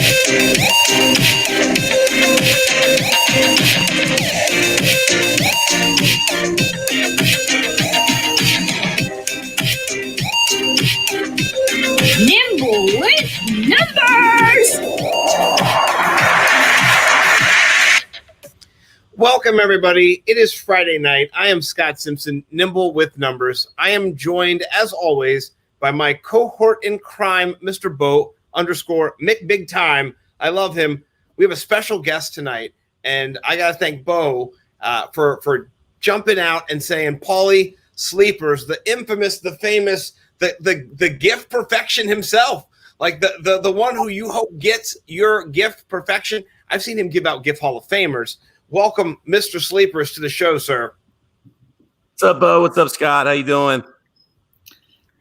Nimble with numbers. Welcome, everybody. It is Friday night. I am Scott Simpson, Nimble with Numbers. I am joined, as always, by my cohort in crime, Mr. Bo _Mick Big Time. I love him. We have a special guest tonight, and I got to thank Bo for jumping out and saying, Paulie, sleepers, the infamous, the famous, the gift perfection himself, like the one who you hope gets your gift perfection. I've seen him give out gift Hall of Famers. Welcome, Mr. Sleepers, to the show, sir. What's up, Bo? What's up, Scott? How you doing?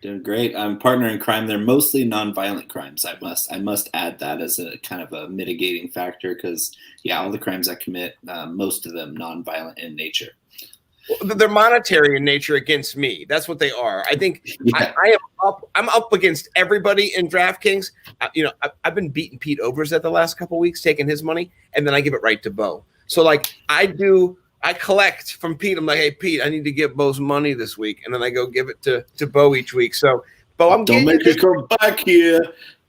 Doing great. I'm partner in crime. They're mostly nonviolent crimes. I must add that as a kind of a mitigating factor because, yeah, all the crimes I commit, most of them nonviolent in nature. Well, they're monetary in nature against me. That's what they are. I think yeah. I'm up against everybody in DraftKings. I've been beating Pete Overzet the last couple of weeks, taking his money, and then I give it right to Bo. So, like, I collect from Pete. I'm like, hey, Pete, I need to give Bo's money this week. And then I go give it to Bo each week. So, Bo, Don't make me come back here,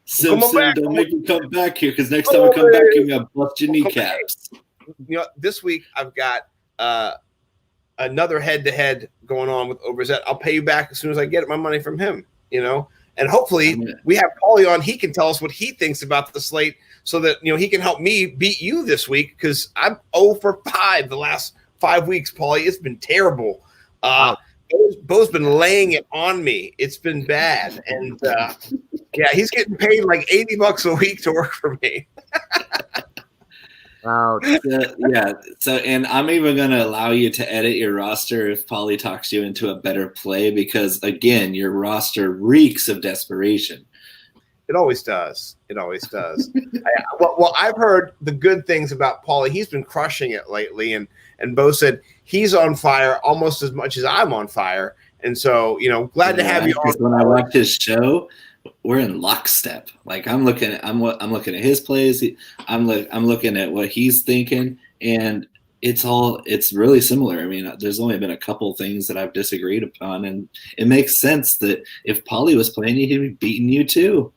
Simpson. Don't make me come back here because next time I come back here, I'm going to bust your kneecaps. This week I've got another head-to-head going on with Overzet. I'll pay you back as soon as I get my money from him, And hopefully we have Paulie on. He can tell us what he thinks about the slate so that, he can help me beat you this week because I'm 0 for 5 the last 5 weeks, Paulie. It's been terrible. Bo's been laying it on me. It's been bad. And, he's getting paid like $80 a week to work for me. Wow. So, and I'm even going to allow you to edit your roster if Paulie talks you into a better play because, again, your roster reeks of desperation. It always does. Well, I've heard the good things about Paulie. He's been crushing it lately, and Bo said he's on fire almost as much as I'm on fire. And so, glad to have you on. When I watch his show, we're in lockstep. Like I'm looking at his plays. I'm looking at what he's thinking, and it's really similar. I mean, there's only been a couple things that I've disagreed upon, and it makes sense that if Paulie was playing you, he'd be beating you too.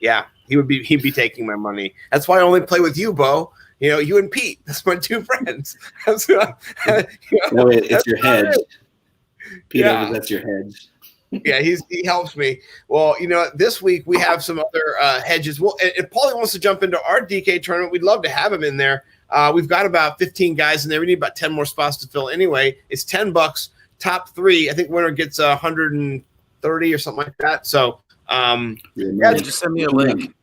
Yeah, he'd be taking my money. That's why I only play with you, Bo. You and Pete. That's my two friends. It's your hedge. Pete, that's your hedge. Yeah, he helps me. Well, this week we have some other hedges. Well, if Paulie wants to jump into our DK tournament, we'd love to have him in there. We've got about 15 guys in there. We need about 10 more spots to fill anyway. It's $10. Top 3. I think winner gets 130 or something like that. So, just send me a link.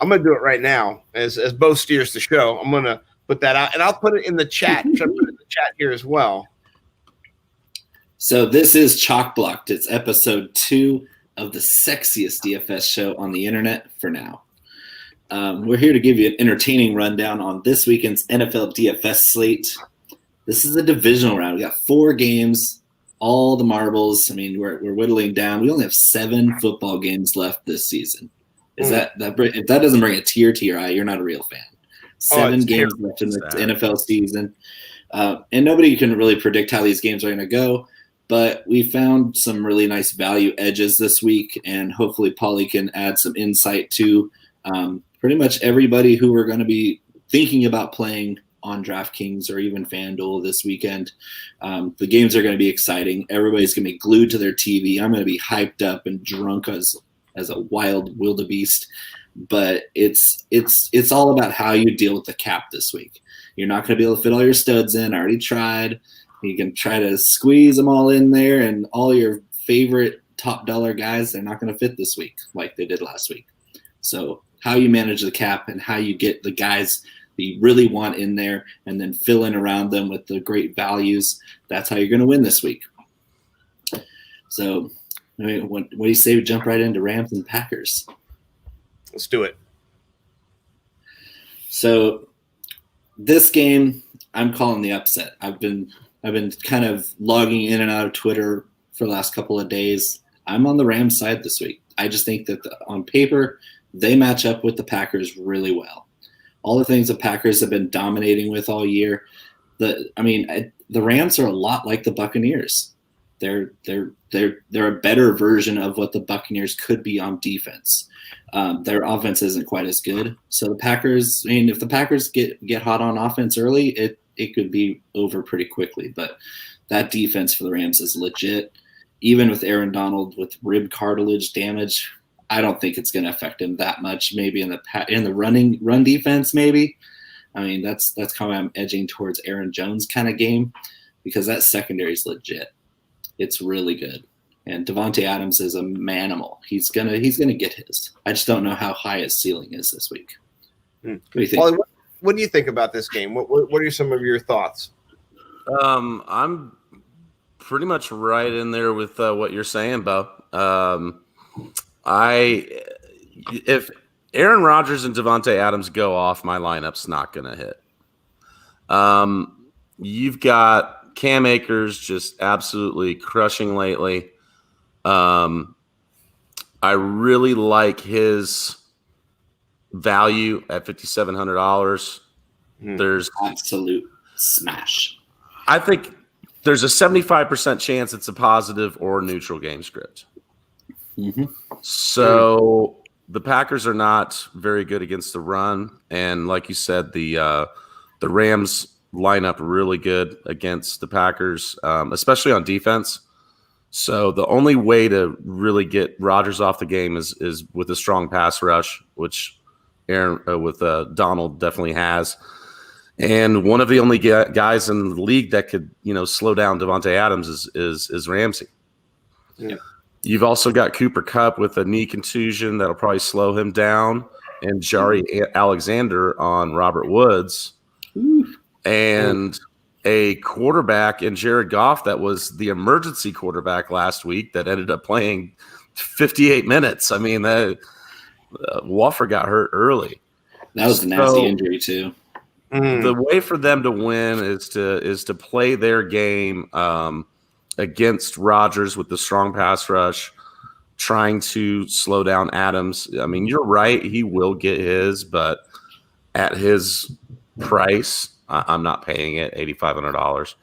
I'm going to do it right now as Bo steers the show. I'm going to put that out, and I'll put it in the chat. Should I put it in the chat here as well? So this is Chalk Blocked. It's episode 2 of the sexiest DFS show on the internet for now. We're here to give you an entertaining rundown on this weekend's NFL DFS slate. This is a divisional round. We got 4 games, all the marbles. I mean, we're whittling down. We only have 7 football games left this season. If that doesn't bring a tear to your eye, you're not a real fan. 7 games left in the NFL season. And nobody can really predict how these games are going to go. But we found some really nice value edges this week, and hopefully Paulie can add some insight to pretty much everybody who we're going to be thinking about playing on DraftKings or even FanDuel this weekend. The games are going to be exciting. Everybody's going to be glued to their TV. I'm going to be hyped up and drunk as a wild wildebeest. But it's all about how you deal with the cap this week. You're not going to be able to fit all your studs in. I already tried. You can try to squeeze them all in there, and all your favorite top dollar guys, they're not going to fit this week like they did last week. So how you manage the cap and how you get the guys that you really want in there and then fill in around them with the great values, that's how you're going to win this week. So what do you say we jump right into Rams and Packers? Let's do it. So this game, I'm calling the upset. I've been kind of logging in and out of Twitter for the last couple of days. I'm on the Rams side this week. I just think that on paper, they match up with the Packers really well. All the things the Packers have been dominating with all year. The Rams are a lot like the Buccaneers. They're a better version of what the Buccaneers could be on defense. Their offense isn't quite as good. So the Packers, if the Packers get hot on offense early, it could be over pretty quickly. But that defense for the Rams is legit. Even with Aaron Donald with rib cartilage damage, I don't think it's going to affect him that much. Maybe in the run defense, maybe. That's kind of I'm edging towards Aaron Jones kind of game because that secondary is legit. It's really good. And Devontae Adams is a manimal. He's gonna get his. I just don't know how high his ceiling is this week. What do you think? Paulie, what do you think about this game? What are some of your thoughts? I'm pretty much right in there with what you're saying, Bo. If Aaron Rodgers and Devontae Adams go off, my lineup's not going to hit. You've got Cam Akers just absolutely crushing lately. I really like his value at $5,700. There's absolute smash. I think there's a 75% chance it's a positive or neutral game script. Mm-hmm. So the Packers are not very good against the run, and like you said, the Rams line up really good against the Packers, especially on defense. So the only way to really get Rodgers off the game is with a strong pass rush, which Donald definitely has. And one of the only guys in the league that could, slow down Devontae Adams is Ramsey. Yeah. You've also got Cooper Kupp with a knee contusion that'll probably slow him down, and Jari Alexander on Robert Woods, and a quarterback in Jared Goff that was the emergency quarterback last week that ended up playing 58 minutes. Wofford got hurt early. That was a nasty injury too. The way for them to win is to play their game against Rodgers with the strong pass rush, trying to slow down Adams. You're right. He will get his, but at his price, I'm not paying it, $8,500.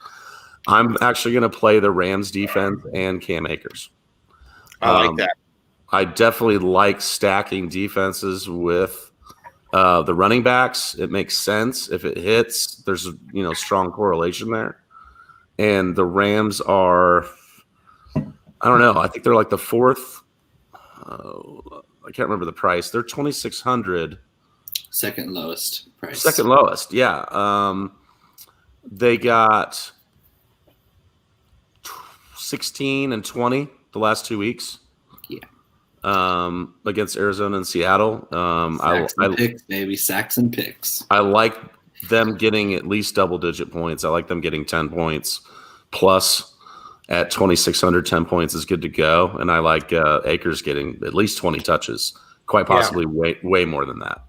I'm actually going to play the Rams defense and Cam Akers. I like that. I definitely like stacking defenses with the running backs. It makes sense. If it hits, there's strong correlation there. And the Rams are, I don't know, I think they're like the fourth. I can't remember the price. They're $2,600. Second lowest price. Second lowest, yeah. They got 16 and 20 the last 2 weeks. Yeah. Against Arizona and Seattle. Sacks and picks. I like them getting at least double-digit points. I like them getting 10 points plus at 2,600. 10 points is good to go, and I like Akers getting at least 20 touches, quite possibly way more than that.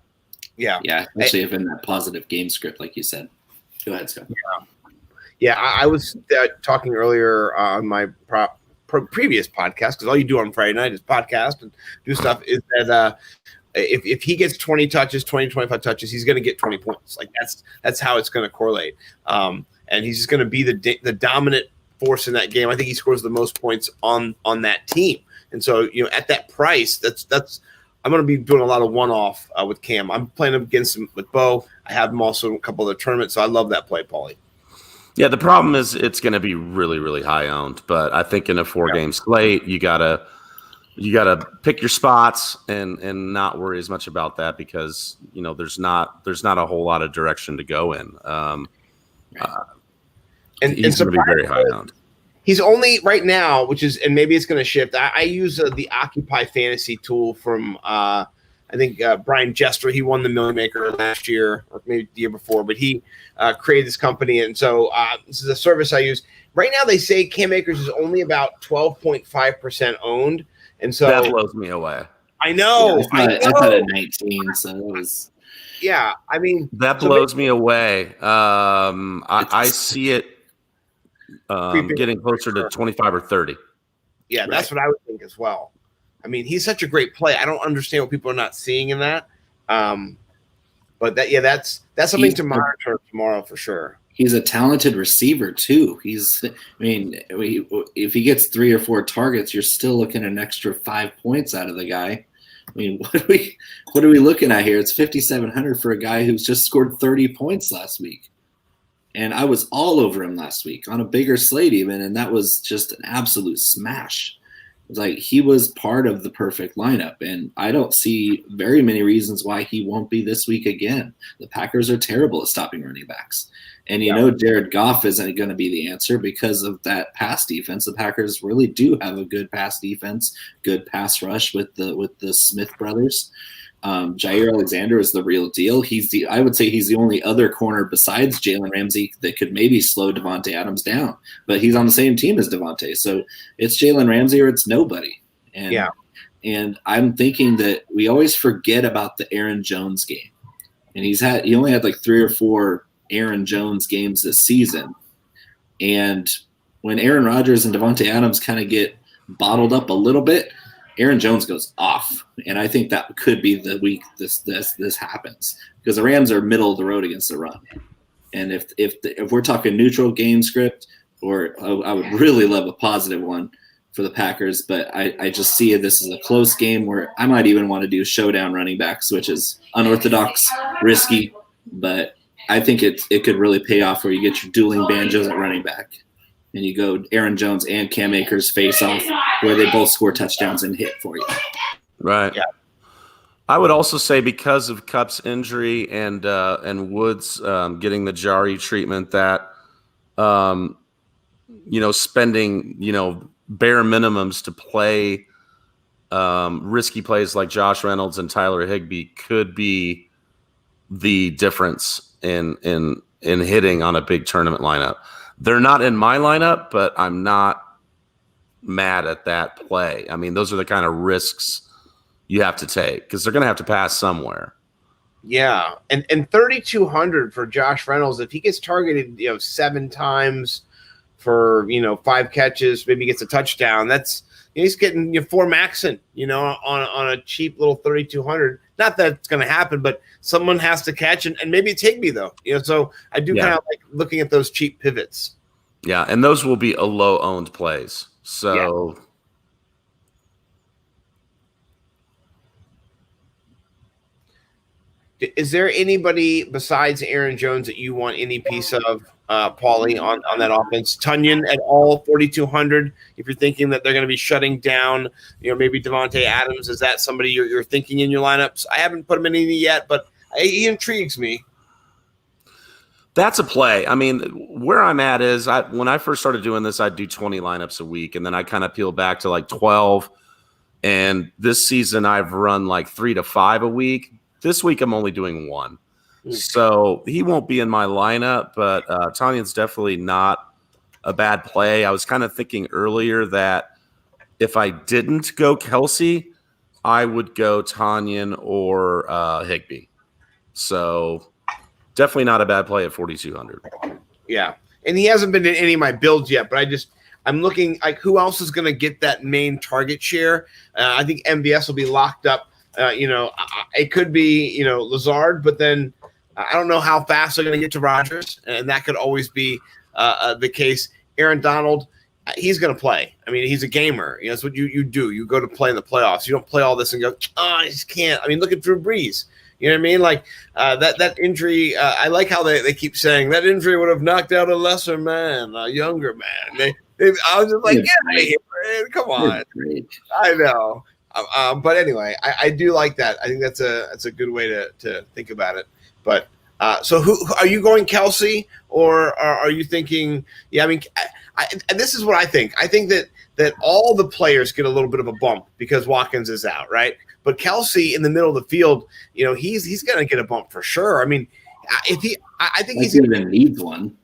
Yeah, especially if in that positive game script, like you said. Go ahead, Scott. Yeah. I was talking earlier on my previous podcast, because all you do on Friday night is podcast and do stuff, is that if he gets 20 touches, 25 touches, he's going to get 20 points. Like that's how it's going to correlate. And he's just going to be the dominant force in that game. I think he scores the most points on that team. And so, at that price, that's I'm going to be doing a lot of one-off with Cam. I'm playing him against him with Bo. I have him also in a couple of the tournaments, so I love that play, Paulie. Yeah, the problem is it's going to be really, really high owned. But I think in a 4-game slate, you gotta pick your spots and not worry as much about that because there's not a whole lot of direction to go in. And he's going to be very high owned. He's only right now, and maybe it's going to shift. I use the Occupy Fantasy tool from I think Brian Jester. He won the Million Maker last year or maybe the year before, but he created this company. And so this is a service I use. Right now they say Cam Akers is only about 12.5% owned. And so that blows me away. I know. I thought at 19, so it was. Yeah, that blows me away. I see it getting closer to 25 or 30. Yeah, that's what I would think as well. I mean, he's such a great play. I don't understand what people are not seeing in that. But that's something to monitor tomorrow for sure. He's a talented receiver too. If he gets 3 or 4 targets, you're still looking at an extra 5 points out of the guy. I mean, what are we looking at here? It's 5,700 for a guy who's just scored 30 points last week. And I was all over him last week on a bigger slate even, and that was just an absolute smash. It was like he was part of the perfect lineup, and I don't see very many reasons why he won't be this week again. The Packers are terrible at stopping running backs. And Jared Goff isn't going to be the answer because of that pass defense. The Packers really do have a good pass defense, good pass rush with the Smith brothers. Jair Alexander is the real deal. I would say he's the only other corner besides Jalen Ramsey that could maybe slow Devontae Adams down, but he's on the same team as Devontae. So it's Jalen Ramsey or it's nobody. And I'm thinking that we always forget about the Aaron Jones game. And he only had like 3 or 4 Aaron Jones games this season. And when Aaron Rodgers and Devontae Adams kind of get bottled up a little bit, Aaron Jones goes off, and I think that could be the week this happens because the Rams are middle of the road against the run. And if we're talking neutral game script, or I would really love a positive one for the Packers, but I just see this as a close game where I might even want to do showdown running backs, which is unorthodox, risky, but I think it could really pay off where you get your dueling banjos at running back. And you go Aaron Jones and Cam Akers face off where they both score touchdowns and hit for you. Right. Yeah. I would also say because of Kupp's injury and Woods getting the Jari treatment that, spending, bare minimums to play risky plays like Josh Reynolds and Tyler Higbee could be the difference in hitting on a big tournament lineup. They're not in my lineup, but I'm not mad at that play. I mean, those are the kind of risks you have to take because they're going to have to pass somewhere. Yeah, and 3,200 for Josh Reynolds. If he gets targeted, 7 times for 5 catches, maybe gets a touchdown. That's he's getting 4 maxing, on a cheap little 3,200. Not that it's going to happen, but someone has to catch and maybe it's Higbee though. So I do kind of like looking at those cheap pivots. Yeah, and those will be a low-owned plays. So is there anybody besides Aaron Jones that you want any piece of, Paulie, on that offense? Tunyon at all, 4,200. If you're thinking that they're going to be shutting down, maybe Devontae Adams, is that somebody you're thinking in your lineups? I haven't put him in any yet, but he intrigues me. That's a play. I mean, where I'm at is when I first started doing this, I'd do 20 lineups a week, and then I kind of peeled back to like 12. And this season, I've run like 3 to 5 a week. This week, I'm only doing 1. So he won't be in my lineup, but Tanyon's definitely not a bad play. I was kind of thinking earlier that if I didn't go Kelsey, I would go Tanyan or Higbee. So definitely not a bad play at 4,200. Yeah, and he hasn't been in any of my builds yet, but I'm looking like who else is going to get that main target share. I think MVS will be locked up. It could be, Lazard, but then I don't know how fast they're going to get to Rodgers, and that could always be the case. Aaron Donald, he's going to play. I mean, he's a gamer. That's what you do. You go to play in the playoffs. You don't play all this and go, I just can't. I mean, look at Drew Brees. You know what I mean? Like that injury, I like how they keep saying that injury would have knocked out a lesser man, a younger man. I was just like, get out of here, man. Come on. I know. But anyway, I do like that. I think that's a good way to think about it. But so who are you going, Kelsey, or are you thinking? Yeah, I mean, and this is what I think. I think that all the players get a little bit of a bump because Watkins is out, right? But Kelsey in the middle of the field, he's going to get a bump for sure. I mean, I think he's even needs one.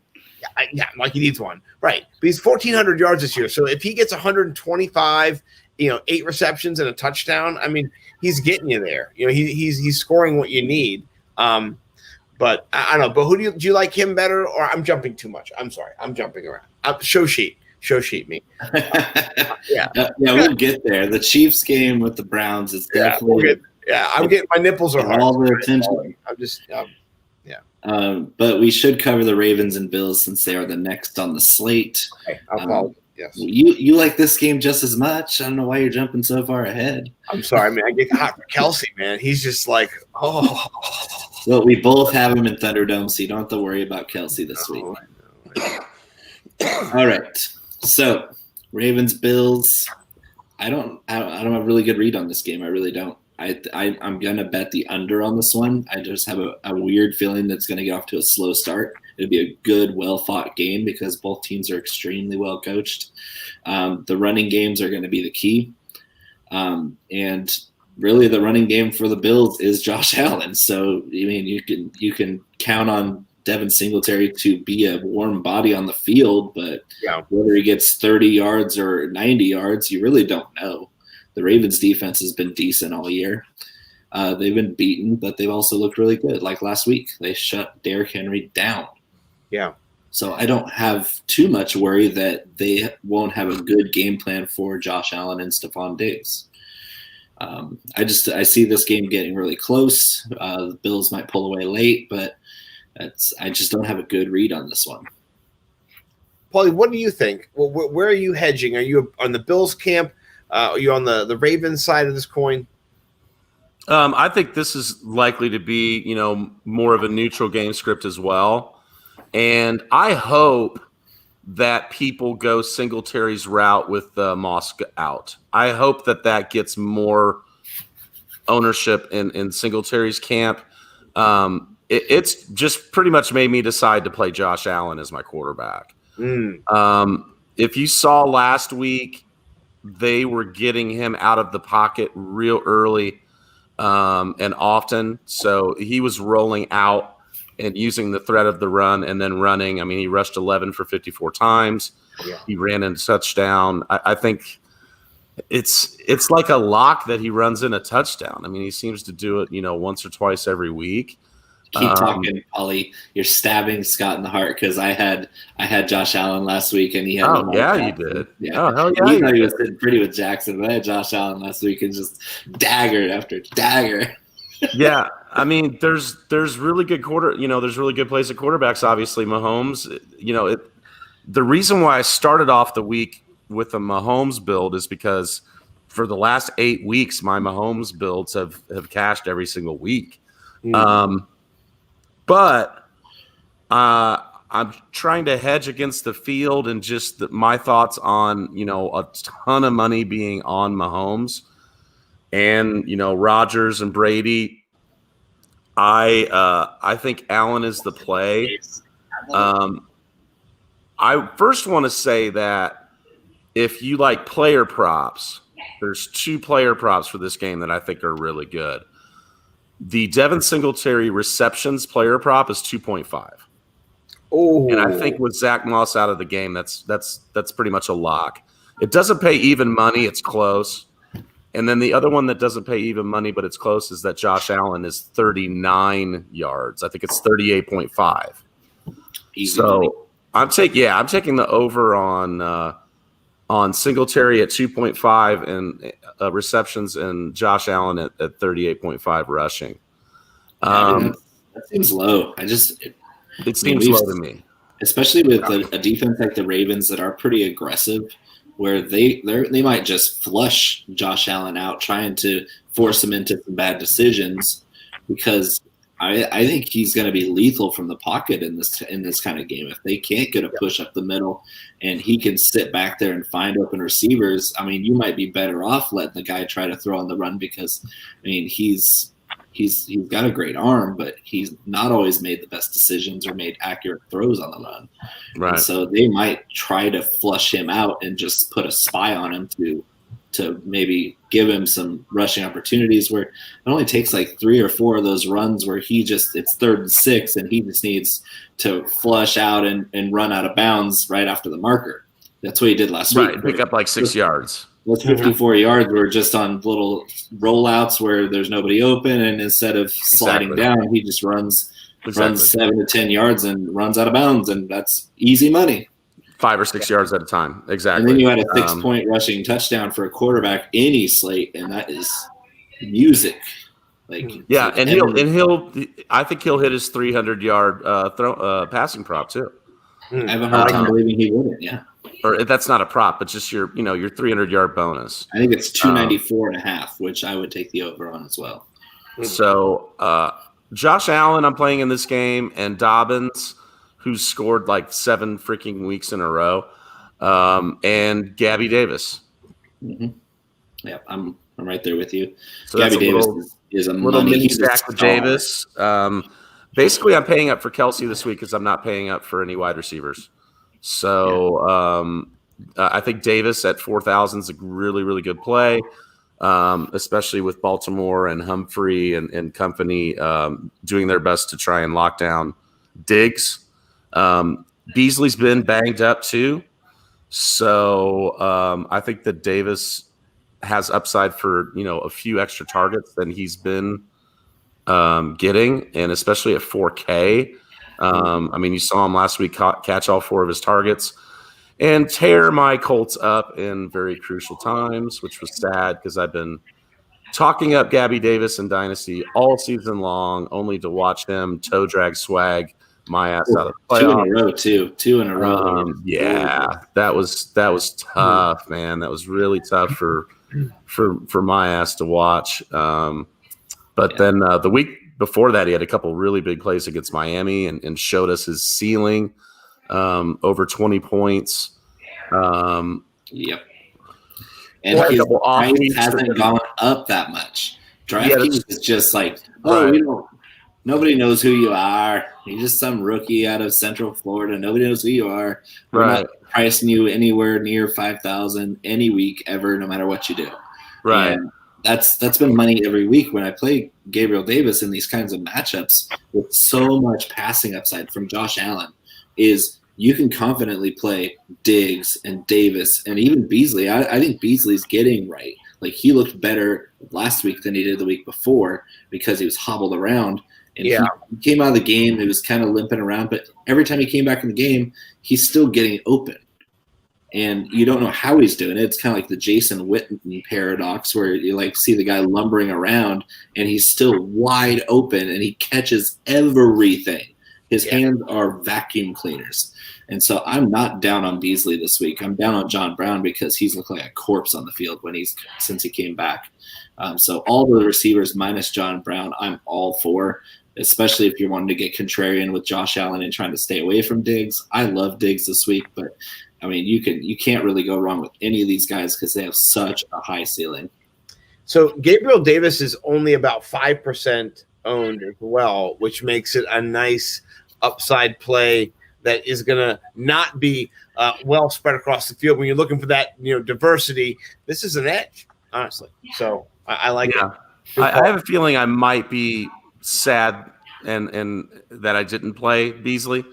Yeah, like he needs one, right? But he's 1,400 yards this year, so if he gets 125. 8 receptions and a touchdown. I mean, he's getting you there. He's scoring what you need. But I don't know. But who do you like him better? Or I'm jumping too much. I'm sorry. I'm jumping around. Show sheet. show sheet me. Yeah, we'll get there. The Chiefs game with the Browns is definitely. I'm getting my nipples are hard. All the attention. I'm just. But we should cover the Ravens and Bills since they are the next on the slate. Okay, I'll follow. Yes. You like this game just as much. I don't know why you're jumping so far ahead. I'm sorry, man. I get hot for Kelsey, man. He's just like, oh. Well, we both have him in Thunderdome, so you don't have to worry about Kelsey this week. All right. So, Ravens, Bills. I don't have a really good read on this game. I really don't. I'm gonna bet the under on this one. I just have a weird feeling that's gonna get off to a slow start. It'll be a good, well-fought game because both teams are extremely well coached. The running games are going to be the key, and really, the running game for the Bills is Josh Allen. So, I mean, you can count on Devin Singletary to be a warm body on the field, but whether he gets 30 yards or 90 yards, you really don't know. The Ravens defense has been decent all year. They've been beaten, but they've also looked really good. Like last week, they shut Derrick Henry down. Yeah. So I don't have too much worry that they won't have a good game plan for Josh Allen and Stephon Diggs. I see this game getting really close. The Bills might pull away late, but I just don't have a good read on this one. Paulie, what do you think? Well, where are you hedging? Are you on the Bills camp? Are you on the Ravens side of this coin? I think this is likely to be, more of a neutral game script as well. And I hope that people go Singletary's route with Moss out. I hope that gets more ownership in Singletary's camp. It's just pretty much made me decide to play Josh Allen as my quarterback. If you saw last week, they were getting him out of the pocket real early and often. So he was rolling out and using the threat of the run and then running. I mean, he rushed 11 for 54 times. Yeah. He ran in a touchdown. I think it's like a lock that he runs in a touchdown. I mean, he seems to do it, once or twice every week. Keep talking, Ollie. You're stabbing Scott in the heart because I had Josh Allen last week and he had. Oh yeah, you did. Yeah. Oh hell yeah. He thought he was sitting pretty with Jackson, but I had Josh Allen last week and just dagger after dagger. Yeah, I mean, there's really good there's really good plays at quarterbacks. Obviously, Mahomes. The reason why I started off the week with a Mahomes build is because for the last 8 weeks, my Mahomes builds have cashed every single week. But I'm trying to hedge against the field and just my thoughts on, a ton of money being on Mahomes and, Rodgers and Brady. I think Allen is the play. I first want to say that if you like player props, there's 2 player props for this game that I think are really good. The Devin Singletary receptions player prop is 2.5. Oh, and I think with Zach Moss out of the game, that's pretty much a lock. It doesn't pay even money; it's close. And then the other one that doesn't pay even money, but it's close, is that Josh Allen is 39 yards. I think it's 38.5. So I'm taking the over on Singletary at 2.5 and receptions and Josh Allen at 38.5 rushing. That seems low. It seems low to me, especially with a defense like the Ravens that are pretty aggressive, where they might just flush Josh Allen out, trying to force him into some bad decisions, because I think he's going to be lethal from the pocket in this kind of game. If they can't get a push up the middle and he can sit back there and find open receivers, I mean, you might be better off letting the guy try to throw on the run because, I mean, he's got a great arm, but he's not always made the best decisions or made accurate throws on the run. Right. And so they might try to flush him out and just put a spy on him to maybe give him some rushing opportunities, where it only takes like 3 or 4 of those runs where it's 3rd and 6 and he just needs to flush out and run out of bounds right after the marker. That's what he did last week. Right, pick up like 6 yards. Those 54 yards were just on little rollouts where there's nobody open, and instead of sliding down, he just runs 7 to 10 yards and runs out of bounds, and that's easy money. 5 or 6 yards at a time. Exactly. And then you had a 6-point rushing touchdown for a quarterback any slate, and that is music. Yeah, and he'll I think he'll hit his 300-yard passing prop too. I have a hard time believing he wouldn't. Yeah. Or that's not a prop, but just your 300-yard bonus. I think it's 294.5, which I would take the over on as well. So Josh Allen, I'm playing in this game, and Dobbins, who's scored like 7 freaking weeks in a row, and Gabby Davis. Mm-hmm. Yeah, I'm right there with you. So Gabby Davis is a little money. mini stack with Davis. Basically, I'm paying up for Kelsey this week because I'm not paying up for any wide receivers. So I think Davis at 4,000 is a really, really good play, especially with Baltimore and Humphrey and company doing their best to try and lock down Diggs. Beasley's been banged up too. So I think that Davis has upside for, a few extra targets than he's been getting, and especially at 4K. You saw him last week catch all 4 of his targets and tear my Colts up in very crucial times, which was sad because I've been talking up Gabby Davis in Dynasty all season long, only to watch him toe drag swag my ass out of the playoffs. 2 in a row, too. 2 in a row. Yeah, that was tough, man. That was really tough for my ass to watch. But then the week before that, he had a couple really big plays against Miami and showed us his ceiling, over 20 points. Yep. And his price hasn't gone up that much. DraftKings is just like, nobody knows who you are. You're just some rookie out of Central Florida. Nobody knows who you are. We're not pricing you anywhere near 5,000 any week ever, no matter what you do. Right. And that's been money every week when I play Gabriel Davis in these kinds of matchups with so much passing upside from Josh Allen. Is you can confidently play Diggs and Davis and even Beasley. I think Beasley's getting right. Like, he looked better last week than he did the week before because he was hobbled around. And he came out of the game, he was kind of limping around. But every time he came back in the game, he's still getting open. And you don't know how he's doing it. It's kind of like the Jason Witten paradox where you see the guy lumbering around and he's still wide open and he catches everything. His hands are vacuum cleaners. And so I'm not down on Beasley this week. I'm down on John Brown because he's looked like a corpse on the field since he came back. So all the receivers minus John Brown, I'm all for, especially if you're wanting to get contrarian with Josh Allen and trying to stay away from Diggs. I love Diggs this week, but you can't really go wrong with any of these guys because they have such a high ceiling. So Gabriel Davis is only about 5% owned as well, which makes it a nice upside play that is going to not be well spread across the field. When you're looking for that, diversity, this is an edge, honestly. So I like it. I have a feeling I might be sad and that I didn't play Beasley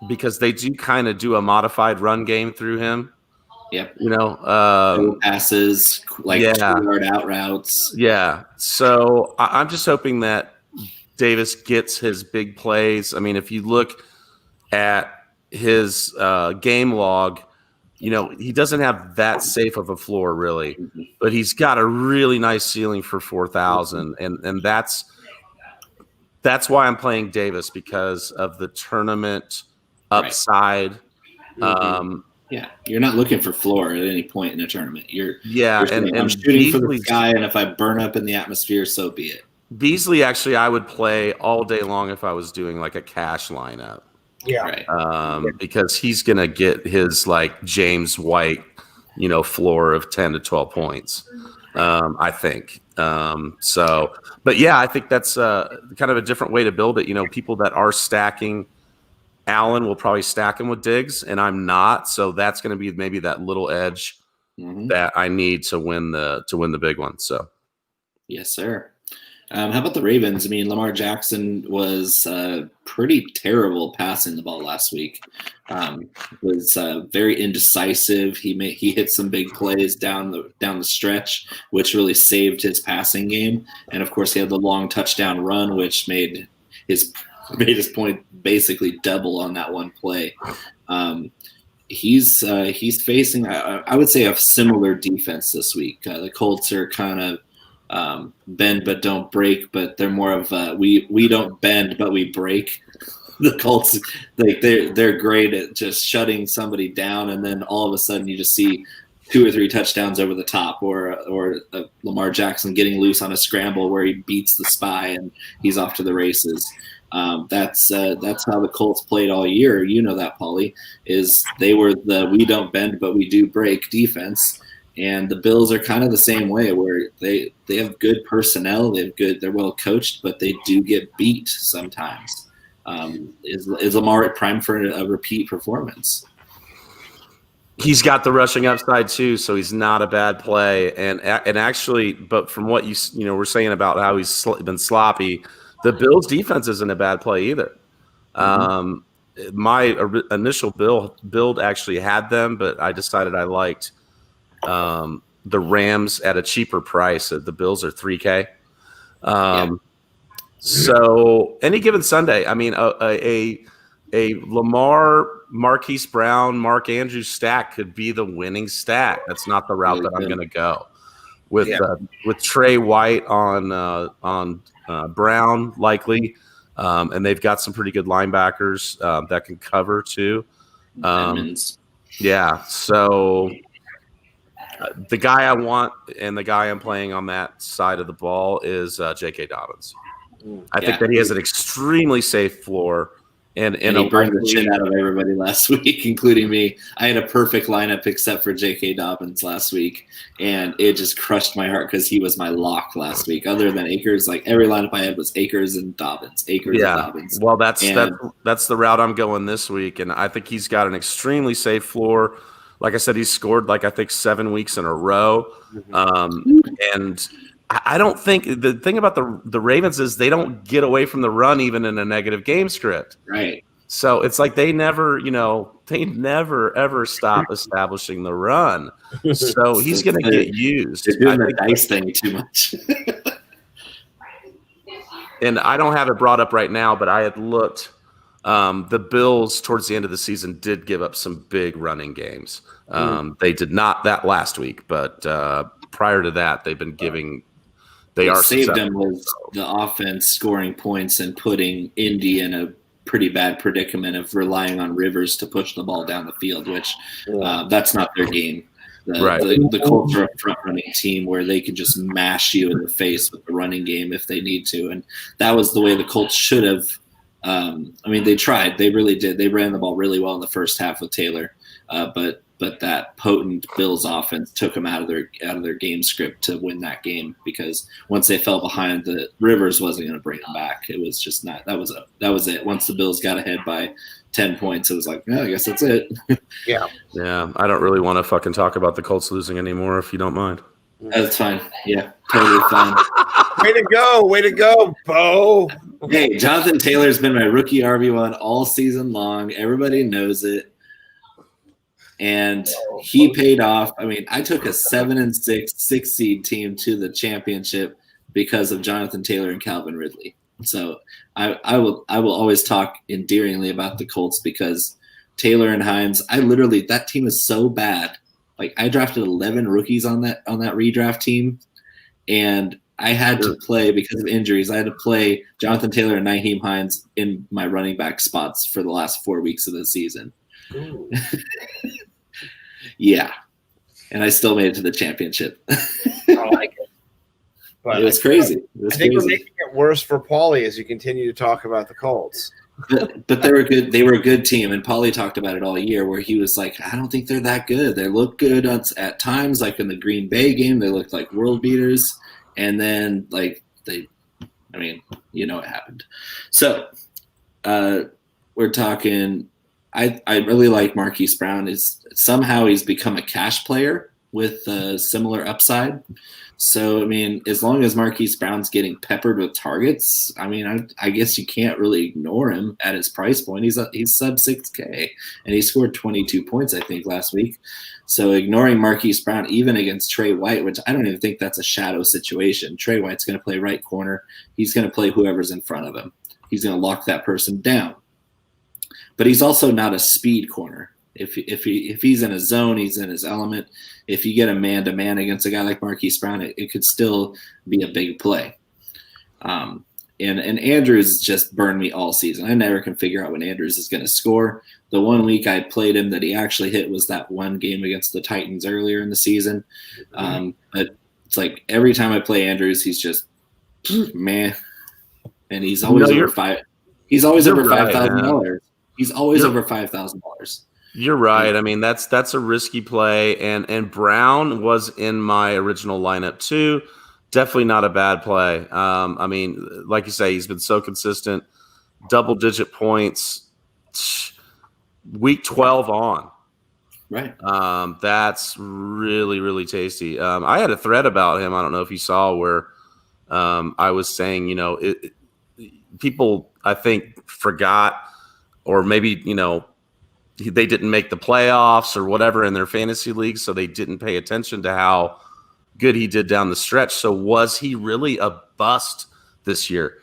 because they do kind of do a modified run game through him. Yep. Passes, 2-yard out routes. Yeah. So I'm just hoping that Davis gets his big plays. If you look at his game log, he doesn't have that safe of a floor really, but he's got a really nice ceiling for 4,000, and that's why I'm playing Davis, because of the tournament upside. Yeah, you're not looking for floor at any point in a tournament. You're and I'm shooting for the sky, and if I burn up in the atmosphere, so be it. Beasley, actually, I would play all day long if I was doing like a cash lineup. Yeah. Because he's going to get his James White, floor of 10 to 12 points, I think. But yeah, I think that's kind of a different way to build it. People that are stacking Allen will probably stack him with Diggs, and I'm not. So that's going to be maybe that little edge that I need to win the big one. So, yes, sir. How about the Ravens? Lamar Jackson was pretty terrible passing the ball last week. Was very indecisive. He hit some big plays down the stretch, which really saved his passing game. And of course, he had the long touchdown run, which made his point basically double on that one play. He's facing, I would say, a similar defense this week. The Colts are kind of bend but don't break, but they're more of we don't bend but we break. The Colts, like they're great at just shutting somebody down, and then all of a sudden you just see 2 or 3 touchdowns over the top, or Lamar Jackson getting loose on a scramble where he beats the spy and he's off to the races. That's how the Colts played all year. You know that, Paulie, is they were the we don't bend but we do break defense, and the Bills are kind of the same way, where they have good personnel, they're well coached, but they do get beat sometimes. Is Lamar prime for a repeat performance? He's got the rushing upside too, so he's not a bad play. And actually, but from what you were saying about how he's been sloppy, the Bills' defense isn't a bad play either. My initial build actually had them, but I decided I liked the Rams at a cheaper price. The Bills are $3K. So any given Sunday, I mean, a Lamar, Marquise Brown, Mark Andrews stack could be the winning stack. That's not the route that I'm going to go with Trey White on Brown likely, and they've got some pretty good linebackers that can cover too. So the guy I want and the guy I'm playing on that side of the ball is J.K. Dobbins. I think that he has an extremely safe floor. And he burned the shit out of everybody last week, including me. I had a perfect lineup except for J.K. Dobbins last week, and it just crushed my heart because he was my lock last week. Other than Akers, like every lineup I had was Akers and Dobbins. And Dobbins. Well, that's the route I'm going this week, and I think he's got an extremely safe floor. Like I said, he's scored I think 7 weeks in a row, and I don't think the thing about the Ravens is they don't get away from the run even in a negative game script. Right. So it's like they never ever stop establishing the run. So he's going to get used. They're doing the dice thing too much. And I don't have it brought up right now, but I had looked. The Bills towards the end of the season did give up some big running games. They did not that last week, but prior to that, they've been giving. What saved them was the offense scoring points and putting Indy in a pretty bad predicament of relying on Rivers to push the ball down the field, which that's not their game. The Colts are a front-running team where they can just mash you in the face with the running game if they need to, and that was the way the Colts should have. They tried. They really did. They ran the ball really well in the first half with Taylor, but that potent Bills offense took them out of their game script to win that game, because once they fell behind, the Rivers wasn't going to bring them back. It was just not. That was it. Once the Bills got ahead by 10 points, it was like, I guess that's it. Yeah. I don't really want to fucking talk about the Colts losing anymore, if you don't mind. That's fine. Yeah, totally fine. Way to go, Bo. Hey, Jonathan Taylor's been my rookie RB1 all season long. Everybody knows it. And he paid off. I mean, I took a 7-6 6-seed team to the championship because of Jonathan Taylor and Calvin Ridley. So I will always talk endearingly about the Colts because Taylor and Hines, that team is so bad. Like, I drafted 11 rookies on that redraft team, and I had to play, because of injuries, I had to play Jonathan Taylor and Nyheim Hines in my running back spots for the last 4 weeks of the season. Yeah. And I still made it to the championship. I like it. But it was crazy. I think we're making it worse for Paulie as you continue to talk about the Colts. But they were good. They were a good team, and Paulie talked about it all year, where he was like, "I don't think they're that good. They look good at times, like in the Green Bay game, they looked like world beaters, and then what happened." So we're talking. I really like Marquise Brown. He's become a cash player with a similar upside. So, I mean, as long as Marquise Brown's getting peppered with targets, I mean, I guess you can't really ignore him at his price point. He's sub 6K, and he scored 22 points, I think, last week. So ignoring Marquise Brown, even against Trey White, which I don't even think that's a shadow situation. Trey White's going to play right corner. He's going to play whoever's in front of him. He's going to lock that person down. but he's also not a speed corner. If he's in a zone, he's in his element. If you get a man-to-man against a guy like Marquise Brown, it could still be a big play. And Andrews just burned me all season. I never can figure out when Andrews is going to score. The one week I played him that he actually hit was that one game against the Titans earlier in the season. But it's like every time I play Andrews, he's just man, and he's always over five. He's always over $5,000. He's always over $5,000. You're right. I mean, that's a risky play, and Brown was in my original lineup too. Definitely not a bad play. I mean, like you say, he's been so consistent, double-digit points, week 12 on. Right. That's really, really tasty. I had a thread about him. I don't know if you saw where I was saying, people I think forgot, or maybe they didn't make the playoffs or whatever in their fantasy league, so they didn't pay attention to how good he did down the stretch. So was he really a bust this year?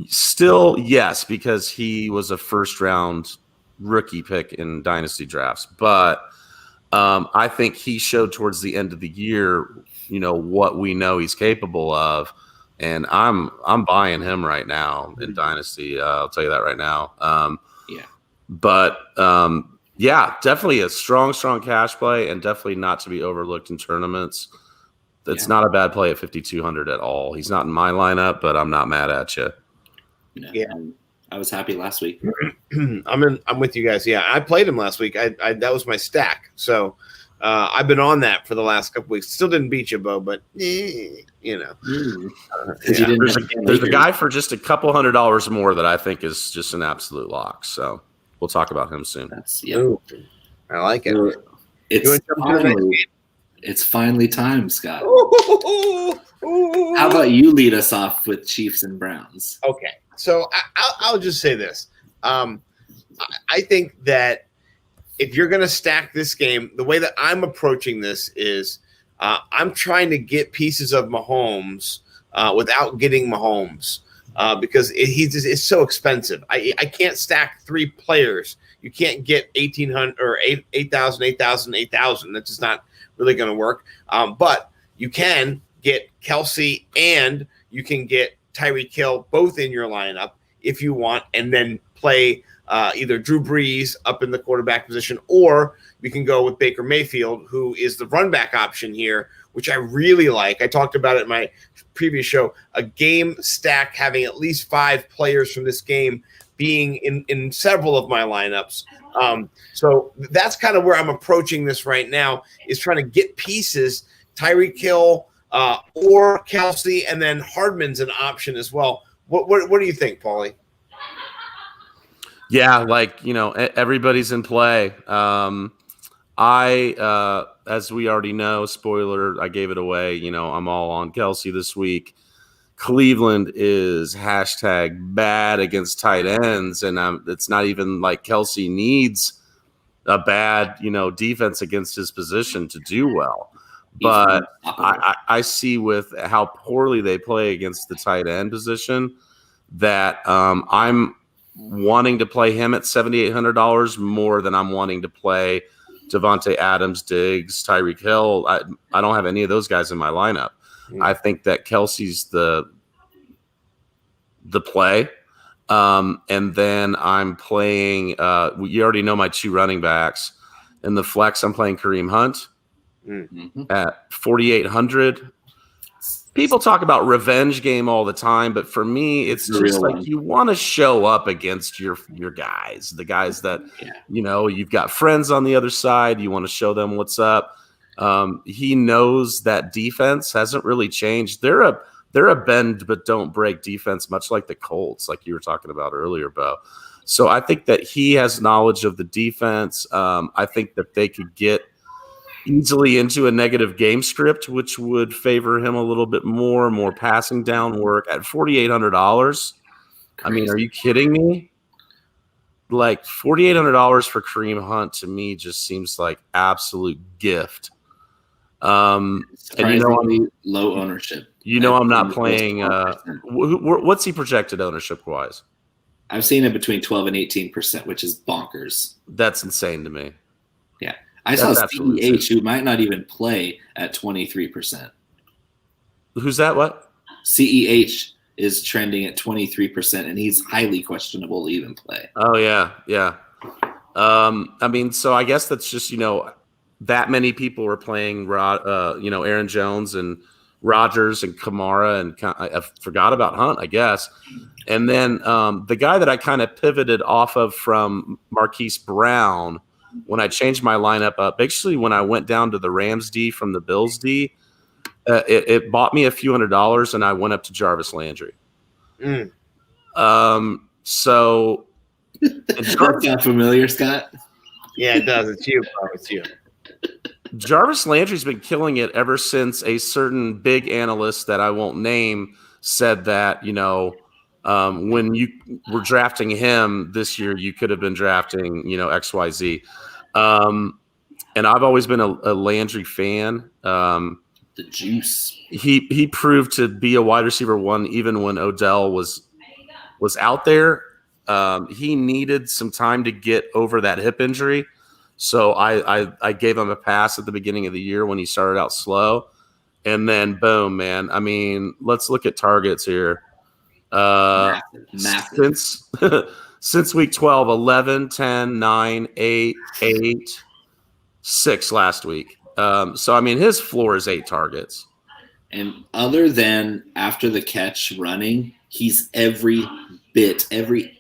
Still, yes, because he was a first-round rookie pick in dynasty drafts. But I think he showed towards the end of the year, what we know he's capable of. And I'm buying him right now in dynasty. I'll tell you that right now. But definitely a strong cash play, and definitely not to be overlooked in tournaments. It's not a bad play at 5,200 at all. He's not in my lineup, but I'm not mad at you. Yeah, I was happy last week. I'm with you guys. Yeah, I played him last week. I that was my stack. So I've been on that for the last couple weeks. Still didn't beat you, Bo, but There's a guy for just a couple $100 more that I think is just an absolute lock. So we'll talk about him soon. I like it. It's finally time, Scott. How about you lead us off with Chiefs and Browns? Okay, so I'll just say this. I think that if you're going to stack this game, the way that I'm approaching this is I'm trying to get pieces of Mahomes without getting Mahomes because it's so expensive. I can't stack 3 players. You can't get 1,800 or 8,000, 8,000, 8,000. That's just not really going to work. But you can get Kelsey and you can get Tyreek Hill both in your lineup if you want, and then play either Drew Brees up in the quarterback position, or you can go with Baker Mayfield, who is the run back option here, which I really like. I talked about it in my previous show, a game stack having at least 5 players from this game being in several of my lineups. So that's kind of where I'm approaching this right now, is trying to get pieces, Tyreek Hill or Kelsey, and then Hardman's an option as well. What do you think, Paulie? Yeah, everybody's in play. As we already know, spoiler, I gave it away. I'm all on Kelsey this week. Cleveland is #bad against tight ends, and it's not even like Kelsey needs a bad, defense against his position to do well. But I see with how poorly they play against the tight end position that I'm wanting to play him at $7,800 more than I'm wanting to play Devontae Adams, Diggs, Tyreek Hill. I don't have any of those guys in my lineup. I think that Kelsey's the play. And then I'm playing you already know my 2 running backs. In the flex, I'm playing Kareem Hunt at 4,800. People talk about revenge game all the time, but for me, it's just like you want to show up against your guys, the guys that, you've got friends on the other side. You want to show them what's up. He knows that defense hasn't really changed. They're a bend but don't break defense, much like the Colts, like you were talking about earlier, Bo. So I think that he has knowledge of the defense. I think that they could get easily into a negative game script, which would favor him a little bit more passing down work at $4,800. I mean, are you kidding me? Like $4,800 for Kareem Hunt to me just seems like absolute gift. And low ownership. I'm not playing. What's he projected ownership wise? I've seen it between 12 and 18%, which is bonkers. That's insane to me. Yeah. I saw CEH, who might not even play, at 23%. Who's that? What? CEH is trending at 23%, and he's highly questionable to even play. Oh, yeah. Yeah. I mean, so I guess that's just, that many people were playing, Aaron Jones and Rodgers and Kamara, and I forgot about Hunt, I guess. And then the guy that I kind of pivoted off of from Marquise Brown when I changed my lineup up, basically when I went down to the Rams D from the Bills D, it bought me a few $100s, and I went up to Jarvis Landry. So does that sound familiar, Scott? Yeah, it does. It's you, bro. It's you. Jarvis Landry's been killing it ever since a certain big analyst that I won't name said that, when you were drafting him this year, you could have been drafting, XYZ. And I've always been a Landry fan. The juice. He proved to be a wide receiver one even when Odell was out there. He needed some time to get over that hip injury. So I gave him a pass at the beginning of the year when he started out slow. And then boom, man. I mean, let's look at targets here. Massive. Since week 12, 11, 10, 9, 8, 8, 6 last week. So, I mean, his floor is 8 targets. And other than after the catch running, he's every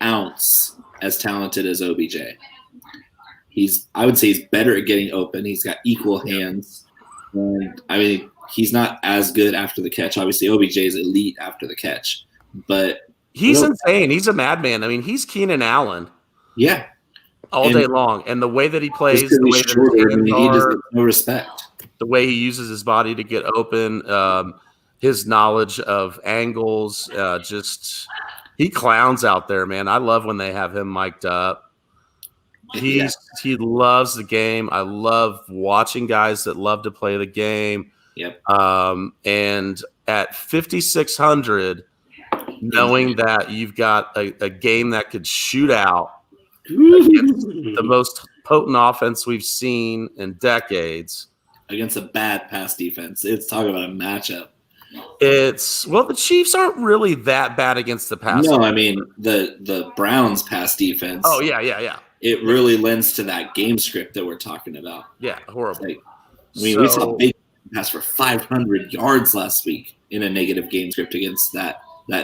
ounce as talented as OBJ. I would say he's better at getting open. He's got equal hands. And I mean, he's not as good after the catch. Obviously, OBJ is elite after the catch. But he's insane. He's a madman. I mean, he's Keenan Allen. Yeah. All day long. And the way that he plays, the way that he doesn't no respect. The way he uses his body to get open, his knowledge of angles, he clowns out there, man. I love when they have him mic'd up. He loves the game. I love watching guys that love to play the game. Yep. And at 5,600, knowing that you've got a game that could shoot out the most potent offense we've seen in decades against a bad pass defense. It's talking about a matchup. The Chiefs aren't really that bad against the pass. No, I mean the Browns pass defense. Oh yeah. It really lends to that game script that we're talking about. Yeah, horrible. We saw big pass for 500 yards last week in a negative game script against that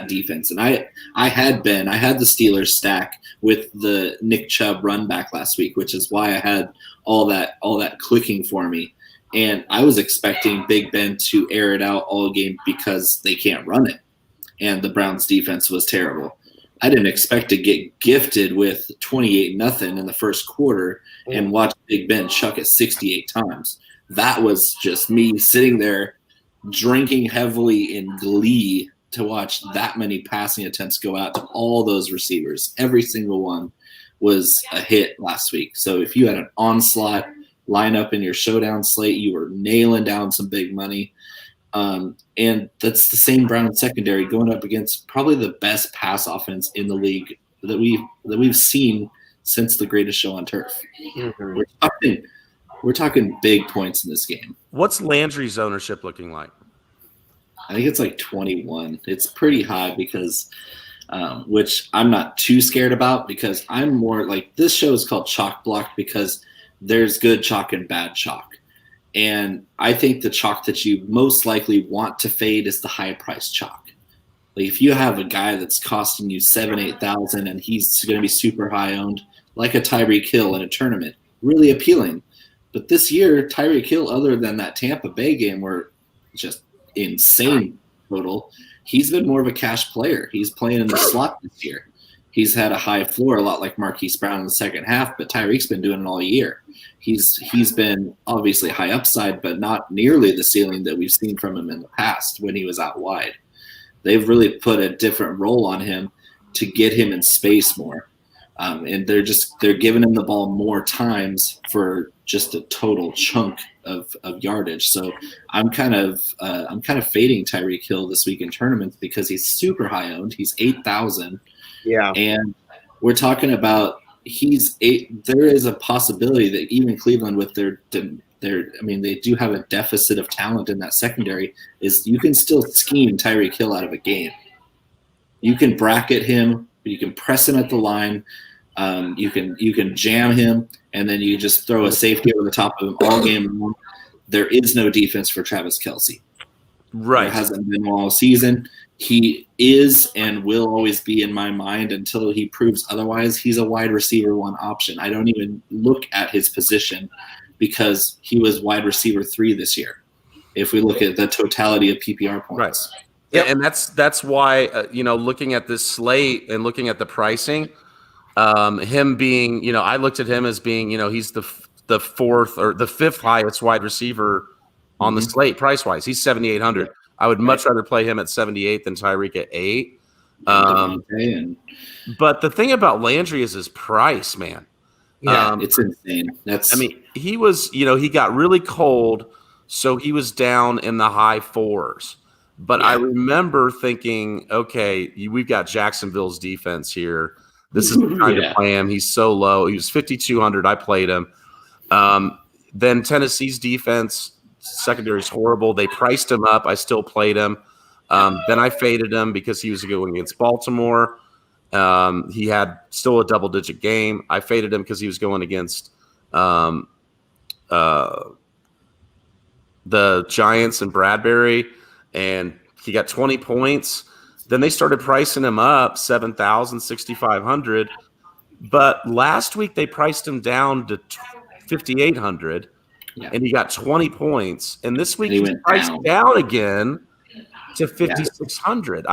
defense. And I had the Steelers stack with the Nick Chubb run back last week, which is why I had all that clicking for me. And I was expecting Big Ben to air it out all game because they can't run it. And the Browns defense was terrible. I didn't expect to get gifted with 28-0 in the first quarter and watch Big Ben chuck it 68 times. That was just me sitting there drinking heavily in glee to watch that many passing attempts go out to all those receivers. Every single one was a hit last week. So if you had an onslaught lineup in your showdown slate, you were nailing down some big money. And that's the same Browns secondary going up against probably the best pass offense in the league that we've seen since the greatest show on turf. Mm-hmm. We're talking big points in this game. What's Landry's ownership looking like? I think it's like 21. It's pretty high because, which I'm not too scared about because I'm more like this show is called Chalk Block because there's good chalk and bad chalk. And I think the chalk that you most likely want to fade is the high price chalk. Like if you have a guy that's costing you $7,000-8,000 and he's going to be super high owned, like a Tyreek Hill in a tournament, really appealing. But this year, Tyreek Hill, other than that Tampa Bay game where just insane total, he's been more of a cash player. He's playing in the slot this year. He's had a high floor, a lot like Marquise Brown in the second half, but Tyreek's been doing it all year. He's been obviously high upside, but not nearly the ceiling that we've seen from him in the past when he was out wide. They've really put a different role on him to get him in space more. And they're giving him the ball more times for just a total chunk of yardage. So I'm kind of fading Tyreek Hill this week in tournaments because he's super high owned. He's 8,000. Yeah. And we're talking about there is a possibility that even Cleveland with their they do have a deficit of talent in that secondary, is you can still scheme Tyreek Hill out of a game. You can bracket him, you can press him at the line, you can jam him, and then you just throw a safety over the top of him all game long. There is no defense for Travis Kelce. Right. There hasn't been all season. He is and will always be in my mind until he proves otherwise. He's a wide receiver 1 option. I don't even look at his position because he was wide receiver 3 this year. If we look at the totality of PPR points. Right. Yeah, and that's why looking at this slate and looking at the pricing, him being, I looked at him as being, he's the 4th or the 5th highest wide receiver on the slate price wise. He's 7,800. I would much rather play him at 78 than Tyreek at 8. But the thing about Landry is his price, man. Yeah, it's insane. He was, he got really cold, so he was down in the high 4s. But I remember thinking, okay, we've got Jacksonville's defense here. This is the time to play him. He's so low. He was 5,200. I played him. Then Tennessee's defense secondary is horrible. They priced him up. I still played him. Then I faded him because he was going against Baltimore. He had still a double-digit game. I faded him because he was going against the Giants and Bradbury, and he got 20 points. Then they started pricing him up 7,000, 6,500. But last week they priced him down to 5,800, and he got 20 points. And this week he's priced down again to 5,600.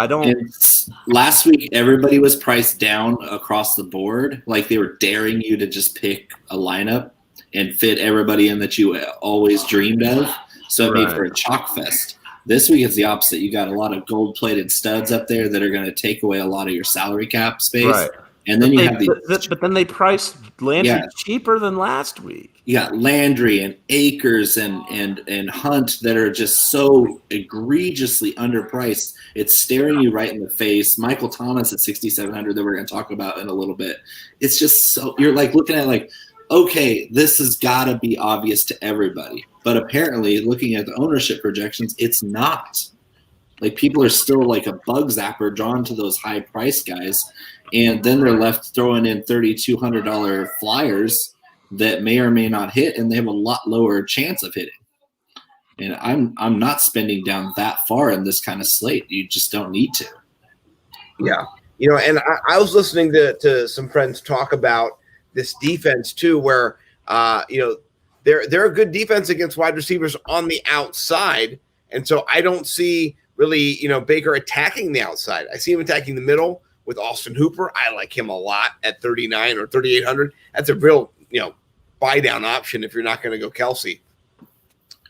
Last week everybody was priced down across the board, like they were daring you to just pick a lineup and fit everybody in that you always dreamed of. So it made for a chalk fest. This week it's the opposite. You got a lot of gold-plated studs up there that are going to take away a lot of your salary cap space. Right. And then but then they priced Landry cheaper than last week. You got Landry and Akers and Hunt that are just so egregiously underpriced. It's staring you right in the face. Michael Thomas at 6,700 that we're going to talk about in a little bit. It's just so you're like looking at like, okay, this has got to be obvious to everybody. But apparently, looking at the ownership projections, it's not. Like people are still like a bug zapper drawn to those high price guys. And then they're left throwing in $3,200 flyers that may or may not hit, and they have a lot lower chance of hitting. And I'm not spending down that far in this kind of slate. You just don't need to. Yeah. And I was listening to some friends talk about this defense too, where, they're a good defense against wide receivers on the outside. And so I don't see really, Baker attacking the outside. I see him attacking the middle with Austin Hooper. I like him a lot at 39 or 3,800. That's a real, buy down option if you're not going to go Kelce.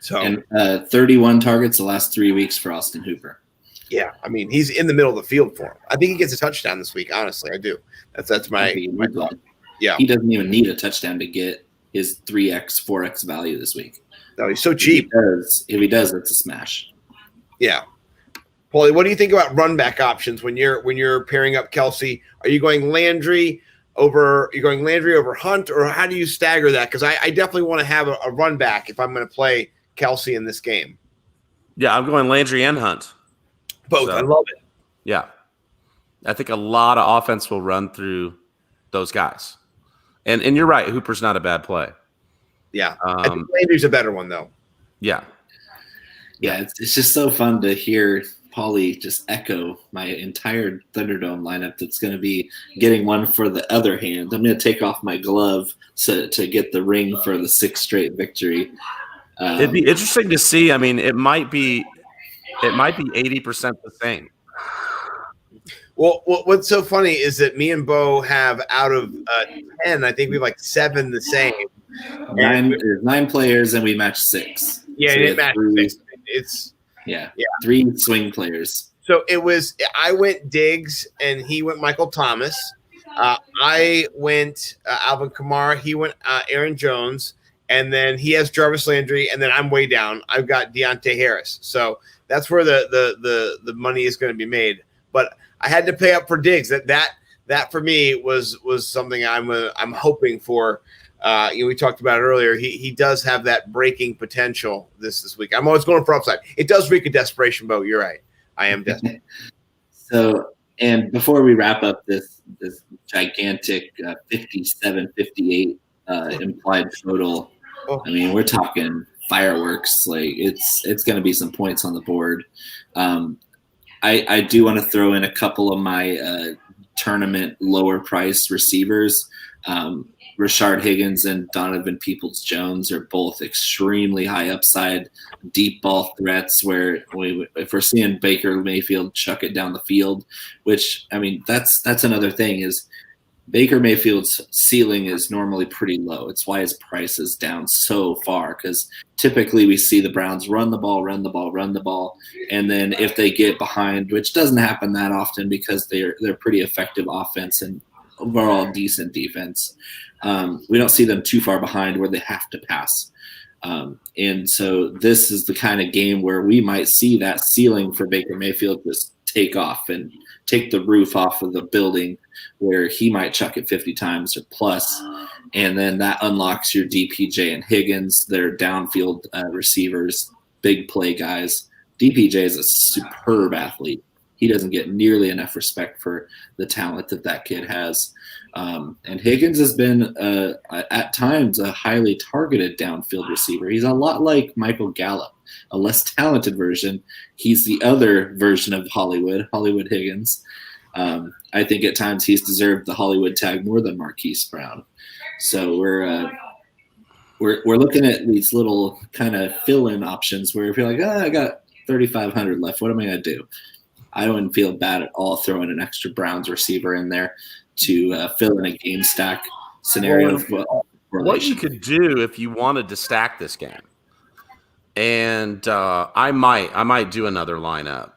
So, and 31 targets the last 3 weeks for Austin Hooper. Yeah. I mean, he's in the middle of the field for him. I think he gets a touchdown this week. Honestly, I do. That's my thought. Yeah. He doesn't even need a touchdown to get his 3x, 4x value this week. No, he's so cheap. If he does, it's a smash. Yeah. Paulie, what do you think about run back options when you're pairing up Kelce? Are you going Landry over Hunt, or how do you stagger that? Because I definitely want to have a run back if I'm going to play Kelce in this game. Yeah, I'm going Landry and Hunt. Both. I love it. Yeah. I think a lot of offense will run through those guys. And you're right, Hooper's not a bad play. Yeah. I think Landry's a better one, though. Yeah. Yeah, it's just so fun to hear Paulie just echo my entire Thunderdome lineup that's going to be getting one for the other hand. I'm going to take off my glove to get the ring for the 6th straight victory. It'd be interesting to see. I mean, it might be 80% the same. Well, what's so funny is that me and Bo have out of 10, I think we have like 7 the same. There's 9 players and we match 6. Yeah, so it matches 6. It's 3 swing players. So I went Diggs and he went Michael Thomas. I went Alvin Kamara. He went Aaron Jones. And then he has Jarvis Landry. And then I'm way down. I've got Deontay Harris. So that's where the money is going to be made. But I had to pay up for Diggs. that for me was something I'm hoping for. We talked about it earlier. He does have that breaking potential this week. I'm always going for upside. It does reek a desperation boat. You're right. I am desperate. So, and before we wrap up this gigantic 57-58 implied total, I mean, we're talking fireworks. Like it's going to be some points on the board. I do want to throw in a couple of my tournament lower price receivers. Rashard Higgins and Donovan Peoples-Jones are both extremely high upside, deep ball threats where if we're seeing Baker Mayfield chuck it down the field, which, I mean, that's another thing is Baker Mayfield's ceiling is normally pretty low. It's why his price is down so far, because typically we see the Browns run the ball, and then if they get behind, which doesn't happen that often because they're pretty effective offense and overall decent defense, we don't see them too far behind where they have to pass. And so this is the kind of game where we might see that ceiling for Baker Mayfield just take off and take the roof off of the building, where he might chuck it 50 times or plus. And then that unlocks your DPJ and Higgins, their downfield receivers, big play guys. DPJ is a superb athlete. He doesn't get nearly enough respect for the talent that kid has. And Higgins has been, at times, a highly targeted downfield receiver. He's a lot like Michael Gallup, a less talented version. He's the other version of Hollywood Higgins. I think at times he's deserved the Hollywood tag more than Marquise Brown. So we're looking at these little kind of fill-in options where if you're like, I got 3,500 left, what am I going to do? I wouldn't feel bad at all throwing an extra Browns receiver in there to fill in a game stack scenario. What you could do if you wanted to stack this game, and I might do another lineup,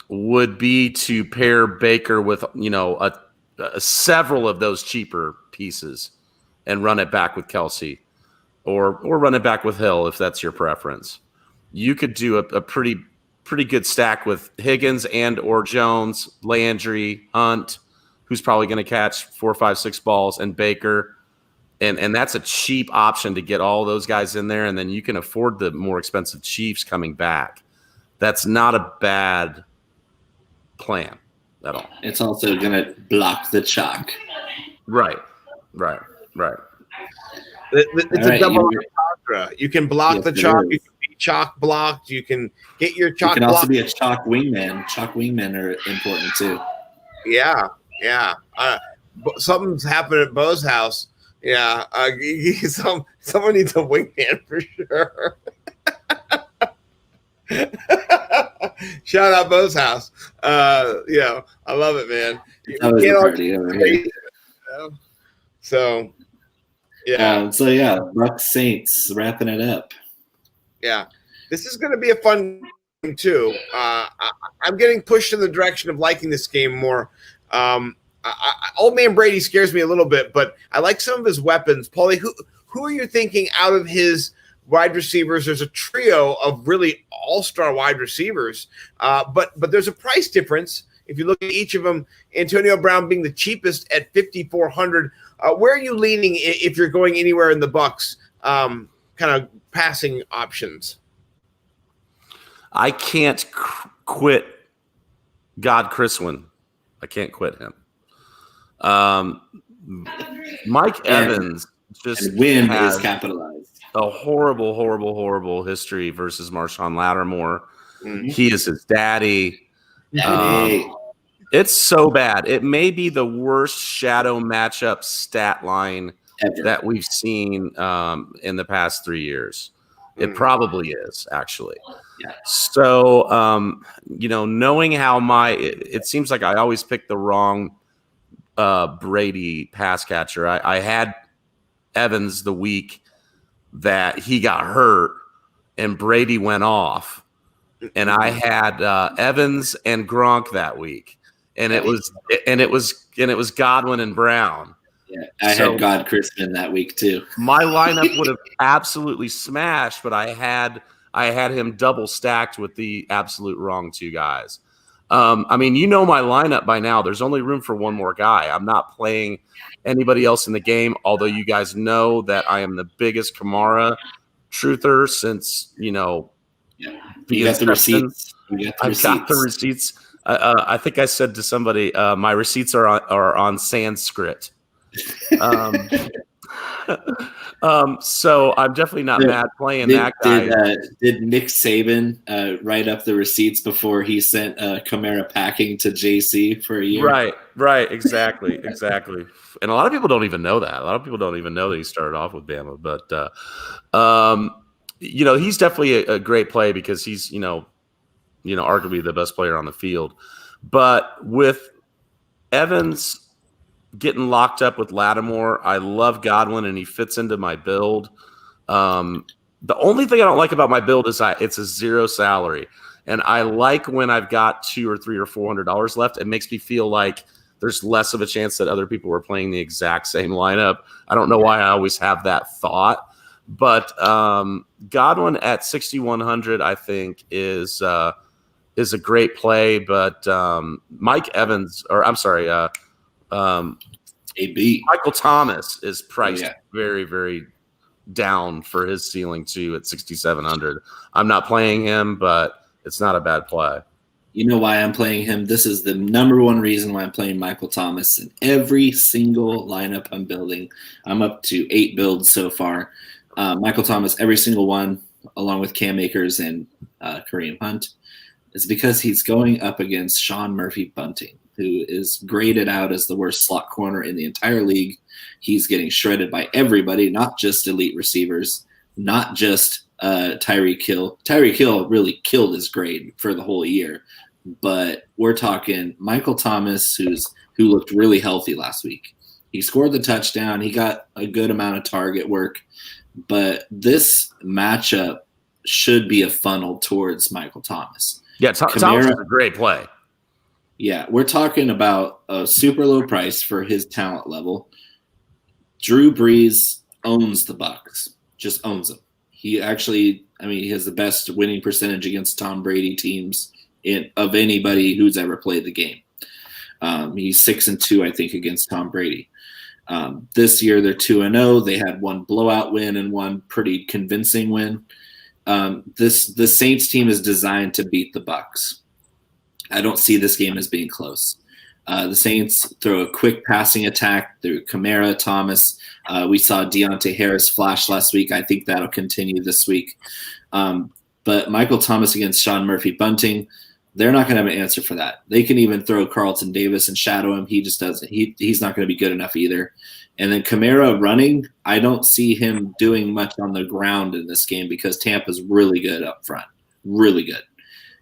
would be to pair Baker with several of those cheaper pieces and run it back with Kelsey, or run it back with Hill if that's your preference. You could do a pretty good stack with Higgins and or Jones, Landry, Hunt, who's probably going to catch 4, 5, 6 balls, and Baker. And that's a cheap option to get all those guys in there, and then you can afford the more expensive Chiefs coming back. That's not a bad plan at all. It's also going to block the chalk. Right. It's a double entendre. You can block the chalk. You can be chalk blocked. You can get your chalk blocked. You can also be a chalk wingman. Chalk wingmen are important too. Yeah. Something's happened at Bo's house. Yeah, someone needs a wingman for sure. Shout out Bo's house. I love it, man. So, yeah. Bucks Saints wrapping it up. Yeah, this is going to be a fun game too. I'm getting pushed in the direction of liking this game more. Old man Brady scares me a little bit, but I like some of his weapons. Paulie, who are you thinking out of his wide receivers? There's a trio of really all-star wide receivers, but there's a price difference. If you look at each of them, Antonio Brown being the cheapest at $5,400. Where are you leaning if you're going anywhere in the Bucks kind of passing options? I can't quit God Chriswin. I can't quit him. Mike Evans just win is capitalized. A horrible history versus Marshawn Lattimore. Mm-hmm. He is his daddy. It's so bad. It may be the worst shadow matchup stat line ever that we've seen in the past 3 years. It probably is, actually. Yeah. So, knowing how it seems like I always pick the wrong Brady pass catcher. I had Evans the week that he got hurt and Brady went off, and I had Evans and Gronk that week, and it was Godwin and Brown. Yeah, I had God Chrisman that week too. My lineup would have absolutely smashed, but I had him double stacked with the absolute wrong two guys. I mean, you know my lineup by now. There's only room for one more guy. I'm not playing anybody else in the game, although you guys know that I am the biggest Kamara truther since, You got the inception. receipts. I've got the receipts. I think I said to somebody, my receipts are on Sanskrit. So I'm definitely not mad playing that guy. Did Nick Saban write up the receipts before he sent Kamara packing to JC for a year? Right, exactly. And a lot of people don't even know that. A lot of people don't even know that he started off with Bama. But he's definitely a great play because he's arguably the best player on the field. But with Evans getting locked up with Lattimore, I love Godwin, and he fits into my build. The only thing I don't like about my build is it's a zero salary, and I like when I've got $200 or $300 or $400 left. It makes me feel like there's less of a chance that other people are playing the exact same lineup. I don't know why I always have that thought, but Godwin at 6,100, I think is a great play. But Mike Evans, or I'm sorry. Michael Thomas is priced very, very down for his ceiling too at 6,700. I'm not playing him, but it's not a bad play. You know why I'm playing him? This is the number one reason why I'm playing Michael Thomas in every single lineup I'm building. I'm up to 8 builds so far. Michael Thomas, every single one, along with Cam Akers and Kareem Hunt, is because he's going up against Sean Murphy-Bunting, who is graded out as the worst slot corner in the entire league. He's getting shredded by everybody, not just elite receivers, not just Tyreek Hill. Tyreek Hill really killed his grade for the whole year. But we're talking Michael Thomas, who looked really healthy last week. He scored the touchdown. He got a good amount of target work. But this matchup should be a funnel towards Michael Thomas. Yeah, Thomas is a great play. Yeah, we're talking about a super low price for his talent level. Drew Brees owns the Bucs, just owns them. He actually, he has the best winning percentage against Tom Brady teams of anybody who's ever played the game. He's 6-2, I think, against Tom Brady. This year they're 2-0. They had one blowout win and one pretty convincing win. The Saints team is designed to beat the Bucs. I don't see this game as being close. The Saints throw a quick passing attack through Kamara, Thomas. We saw Deontay Harris flash last week. I think that'll continue this week. But Michael Thomas against Sean Murphy-Bunting, they're not going to have an answer for that. They can even throw Carlton Davis and shadow him. He just doesn't. He's not going to be good enough either. And then Kamara running, I don't see him doing much on the ground in this game because Tampa's really good up front, really good.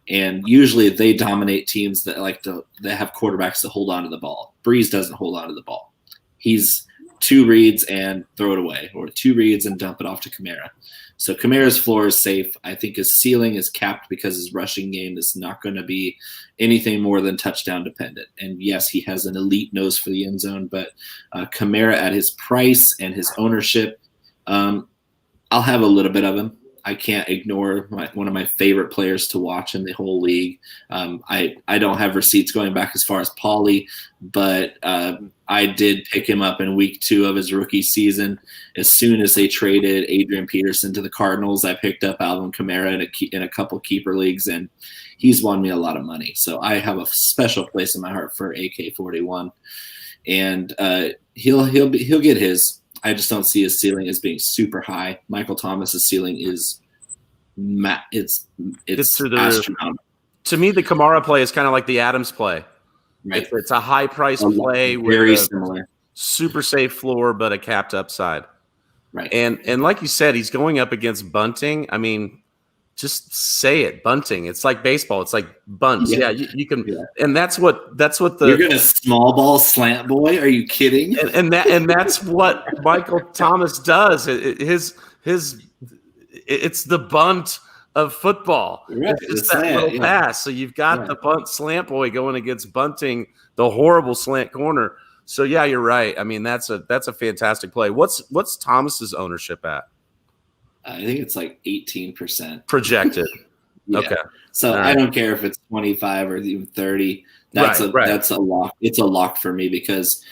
And usually they dominate teams that that have quarterbacks that hold on to the ball. Breeze doesn't hold on to the ball. He's 2 reads and throw it away, or 2 reads and dump it off to Kamara. So Kamara's floor is safe. I think his ceiling is capped because his rushing game is not going to be anything more than touchdown dependent. And yes, he has an elite nose for the end zone, but Kamara at his price and his ownership, I'll have a little bit of him. I can't ignore one of my favorite players to watch in the whole league. I don't have receipts going back as far as Pauly, but I did pick him up in week 2 of his rookie season. As soon as they traded Adrian Peterson to the Cardinals, I picked up Alvin Kamara in a couple keeper leagues, and he's won me a lot of money. So I have a special place in my heart for AK-41, and he'll get his. I just don't see his ceiling as being super high. Michael Thomas's ceiling is it's astronomical. To me, the Kamara play is kind of like the Adams play. Right. It's a high price play very with similar, super safe floor, but a capped upside. Right. And like you said, he's going up against Bunting. I mean, just say it, Bunting. It's like baseball. It's like bunt. Yeah, you can. Yeah. And that's what the. You're gonna small ball slant boy? Are you kidding? And that's what Michael Thomas does. It's the bunt of football. Right. It's that little pass. So you've got the bunt slant boy going against Bunting, the horrible slant corner. So yeah, you're right. I mean, that's a fantastic play. What's Thomas's ownership at? I think it's like 18% projected. Yeah. Okay. So All I right. don't care if it's 25 or even 30. That's a lock. It's a lock for me because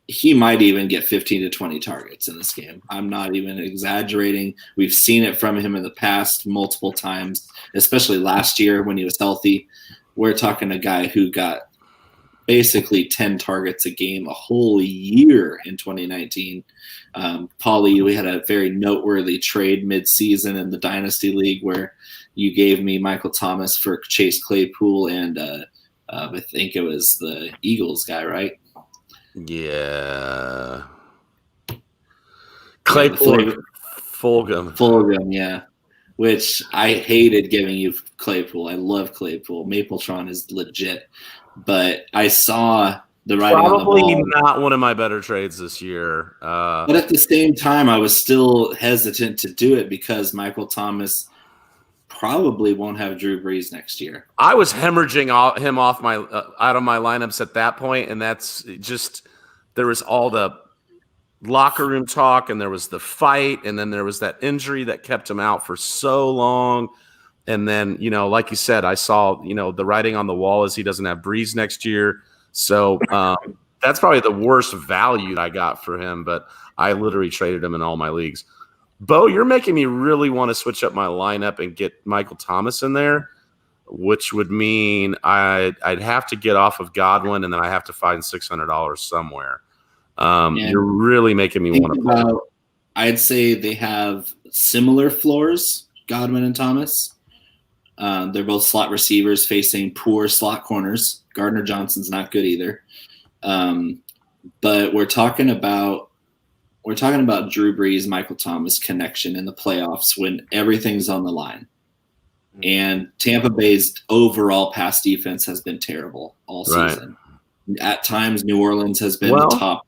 he might even get 15 to 20 targets in this game. I'm not even exaggerating. We've seen it from him in the past multiple times, especially last year when he was healthy. We're talking a guy who got basically 10 targets a game a whole year in 2019. Paulie, we had a very noteworthy trade mid-season in the Dynasty League where you gave me Michael Thomas for Chase Claypool and I think it was the Eagles guy, right? Yeah. Claypool. Fulgham, yeah. Which I hated giving you Claypool. I love Claypool. Mapletron is legit. But I saw the writing on the Probably wall. not one of my better trades this year. But at the same time, I was still hesitant to do it because Michael Thomas probably won't have Drew Brees next year. I was hemorrhaging him off my out of my lineups at that point, and that's just there was all the locker room talk, and there was the fight, and then there was that injury that kept him out for so long. And then, like you said, I saw, the writing on the wall is he doesn't have Breeze next year. So that's probably the worst value I got for him, but I literally traded him in all my leagues. Bo, you're making me really want to switch up my lineup and get Michael Thomas in there, which would mean I'd have to get off of Godwin, and then I have to find $600 somewhere. You're really making me want to play. I'd say they have similar floors, Godwin and Thomas. They're both slot receivers facing poor slot corners. Gardner Johnson's not good either. But we're talking about Drew Brees, Michael Thomas connection in the playoffs when everything's on the line. And Tampa Bay's overall pass defense has been terrible all season. At times, New Orleans has been the top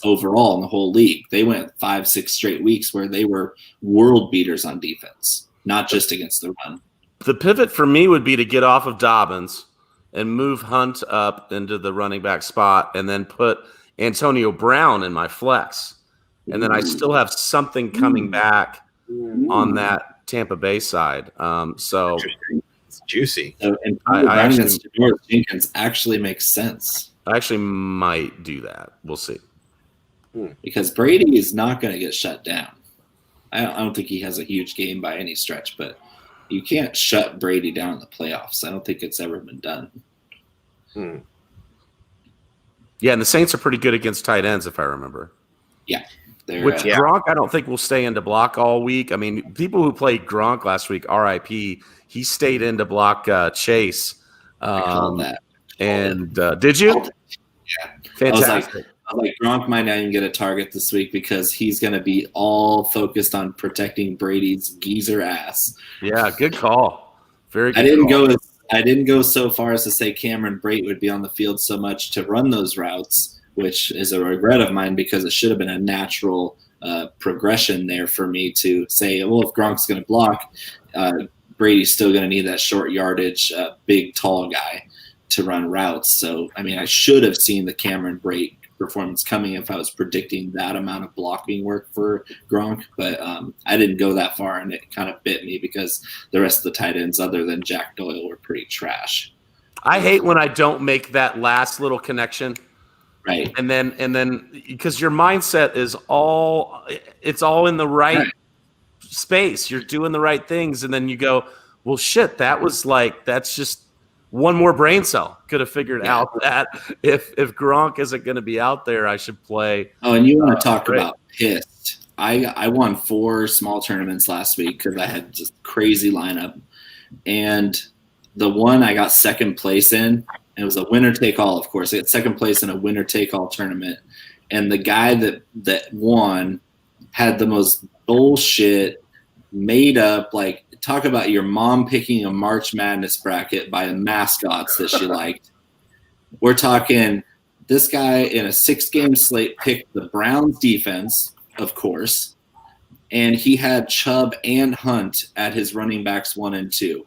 overall in the whole league. They went 5-6 straight weeks where they were world beaters on defense, not just against the run. The pivot for me would be to get off of Dobbins and move Hunt up into the running back spot and then put Antonio Brown in my flex. And then I still have something coming back on that Tampa Bay side. So it's juicy. So, and I against Janoris Jenkins actually makes sense. I actually might do that. We'll see. Because Brady is not going to get shut down. I don't think he has a huge game by any stretch, but you can't shut Brady down in the playoffs. I don't think it's ever been done. Yeah, and the Saints are pretty good against tight ends, if I remember. Yeah. Gronk, I don't think will stay into block all week. I mean, people who played Gronk last week, RIP, he stayed into block Chase. I called that. Did you? Yeah. Fantastic. I was like, Gronk might not even get a target this week because he's going to be all focused on protecting Brady's geezer ass. Yeah, good call. Very good. I didn't go so far as to say Cameron Brate would be on the field so much to run those routes, which is a regret of mine because it should have been a natural progression there for me to say, well, if Gronk's going to block, Brady's still going to need that short yardage, big, tall guy to run routes. So, I mean, I should have seen the Cameron Brate performance coming if I was predicting that amount of blocking work for Gronk, but I didn't go that far, and it kind of bit me because the rest of the tight ends other than Jack Doyle were pretty trash. I hate when I don't make that last little connection. Right. And then because your mindset is all in the right space. You're doing the right things, and then you go, well, shit, that's just one more brain cell. Could have figured out that if Gronk isn't going to be out there, I should play. Oh, and you want to talk about pissed. I won 4 small tournaments last week because I had just crazy lineup. And the one I got second place in, it was a winner-take-all, of course. I got second place in a winner-take-all tournament. And the guy that won had the most bullshit, made-up, talk about your mom picking a March Madness bracket by the mascots that she liked. We're talking this guy in a 6-game slate picked the Browns defense, of course, and he had Chubb and Hunt at his running backs 1 and 2.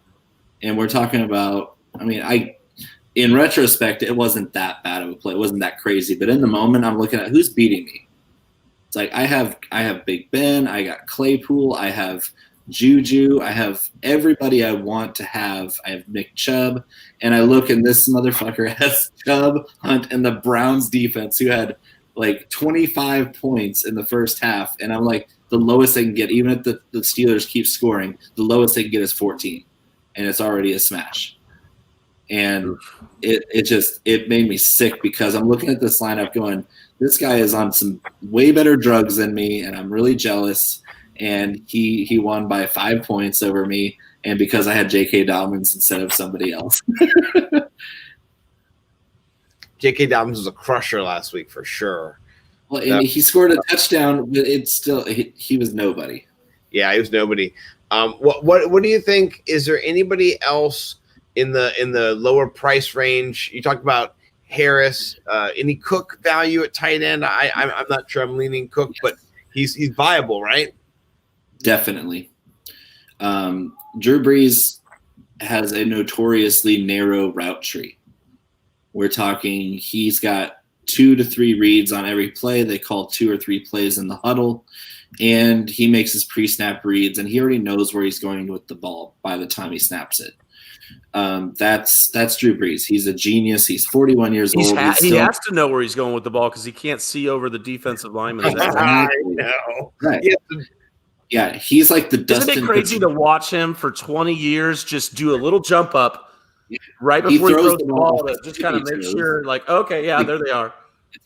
And we're talking about, in retrospect, it wasn't that bad of a play. It wasn't that crazy. But in the moment, I'm looking at who's beating me. It's like I have Big Ben. I got Claypool. I have Juju. I have everybody I want to have. I have Nick Chubb, and I look and this motherfucker has Chubb, Hunt, and the Browns defense, who had like 25 points in the first half, and I'm like, the lowest they can get, even if the Steelers keep scoring, the lowest they can get is 14, and it's already a smash. And it made me sick because I'm looking at this lineup going, this guy is on some way better drugs than me, and I'm really jealous. And he won by 5 points over me, and because I had J.K. Dobbins instead of somebody else. J.K. Dobbins was a crusher last week for sure. Well, and he scored a touchdown, but it's still he was nobody. Yeah, he was nobody. What do you think? Is there anybody else in the lower price range? You talked about Harris. Any Cook value at tight end? I'm not sure. I'm leaning Cook, but he's viable, right? Definitely. Drew Brees has a notoriously narrow route tree. We're talking he's got 2 to 3 reads on every play. They call 2 or 3 plays in the huddle, and he makes his pre-snap reads, and he already knows where he's going with the ball by the time he snaps it. That's Drew Brees. He's a genius. He's 41 years old. He has to know where he's going with the ball because he can't see over the defensive lineman's head. I know. Right. Yeah, he's like the Dustin. Isn't it crazy to watch him for 20 years just do a little jump up right before he throws the ball to just kind of make sure, like, okay, yeah, there they are.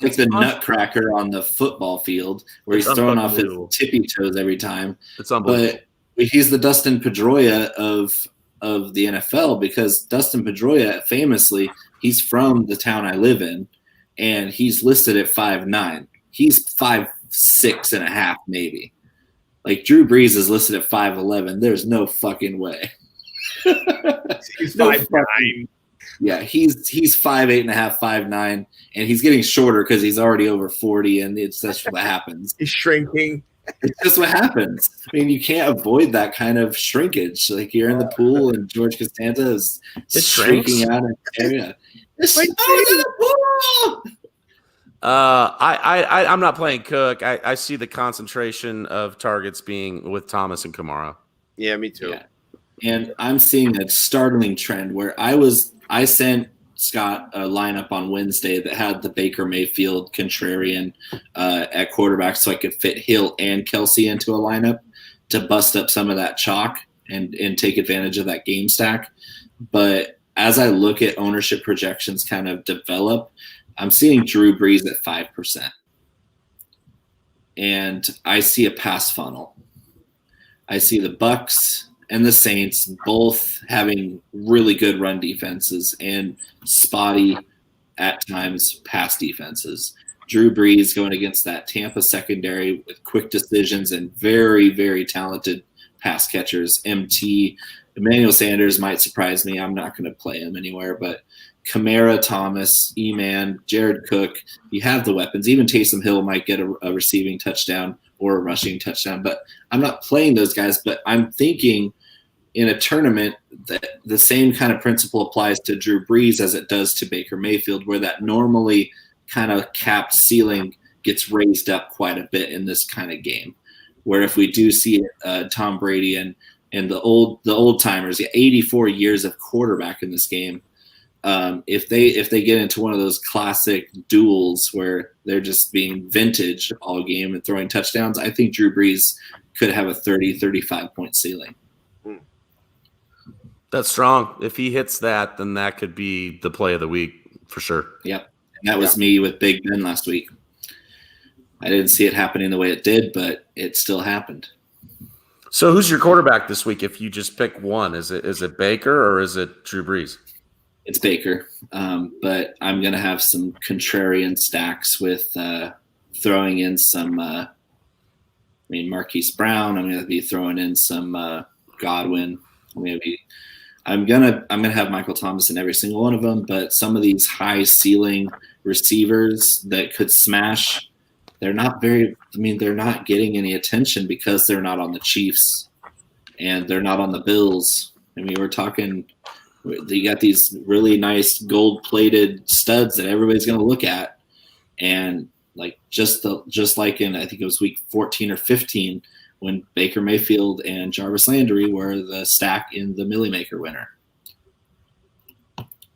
It's like the nutcracker on the football field where he's throwing off his tippy toes every time. It's unbelievable. But he's the Dustin Pedroia of the NFL, because Dustin Pedroia, famously, he's from the town I live in, and he's listed at 5'9". He's 5'6" and a half, maybe. Like, Drew Brees is listed at 5'11". There's no fucking way. He's 5'9". Yeah, he's 5'8" and a half, 5'9", and he's getting shorter because he's already over 40, and that's what happens. He's shrinking. It's just what happens. I mean, you can't avoid that kind of shrinkage. Like, you're in the pool, and George Costanza is shrinking out in the area. I'm not playing Cook. I see the concentration of targets being with Thomas and Kamara. Yeah, me too. Yeah. And I'm seeing a startling trend where I sent Scott a lineup on Wednesday that had the Baker Mayfield contrarian at quarterback, so I could fit Hill and Kelsey into a lineup to bust up some of that chalk and take advantage of that game stack. But as I look at ownership projections kind of develop, I'm seeing Drew Brees at 5%. And I see a pass funnel. I see the Bucks and the Saints both having really good run defenses and spotty, at times, pass defenses. Drew Brees going against that Tampa secondary with quick decisions and very, very talented pass catchers. Emmanuel Sanders might surprise me. I'm not going to play him anywhere, but Kamara, Thomas, E-Man, Jared Cook, you have the weapons. Even Taysom Hill might get a receiving touchdown or a rushing touchdown, but I'm not playing those guys. But I'm thinking in a tournament that the same kind of principle applies to Drew Brees as it does to Baker Mayfield, where that normally kind of capped ceiling gets raised up quite a bit in this kind of game, where if we do see Tom Brady and the old timers, 84 years of quarterback in this game, if they get into one of those classic duels where they're just being vintage all game and throwing touchdowns, I think Drew Brees could have a 30-35 point ceiling. That's strong. If he hits that, then that could be the play of the week for sure. Yep. And that was me with Big Ben last week. I didn't see it happening the way it did, but it still happened. So who's your quarterback this week if you just pick one? Is it Baker or is it Drew Brees? It's Baker, but I'm going to have some contrarian stacks with throwing in some Marquise Brown. I'm going to be throwing in some Godwin. I'm gonna have Michael Thomas in every single one of them, but some of these high ceiling receivers that could smash, they're not getting any attention because they're not on the Chiefs and they're not on the Bills. I mean, we're talking, you got these really nice gold plated studs that everybody's going to look at. And like, just like in, I think it was week 14 or 15, when Baker Mayfield and Jarvis Landry were the stack in the Millie Maker winner.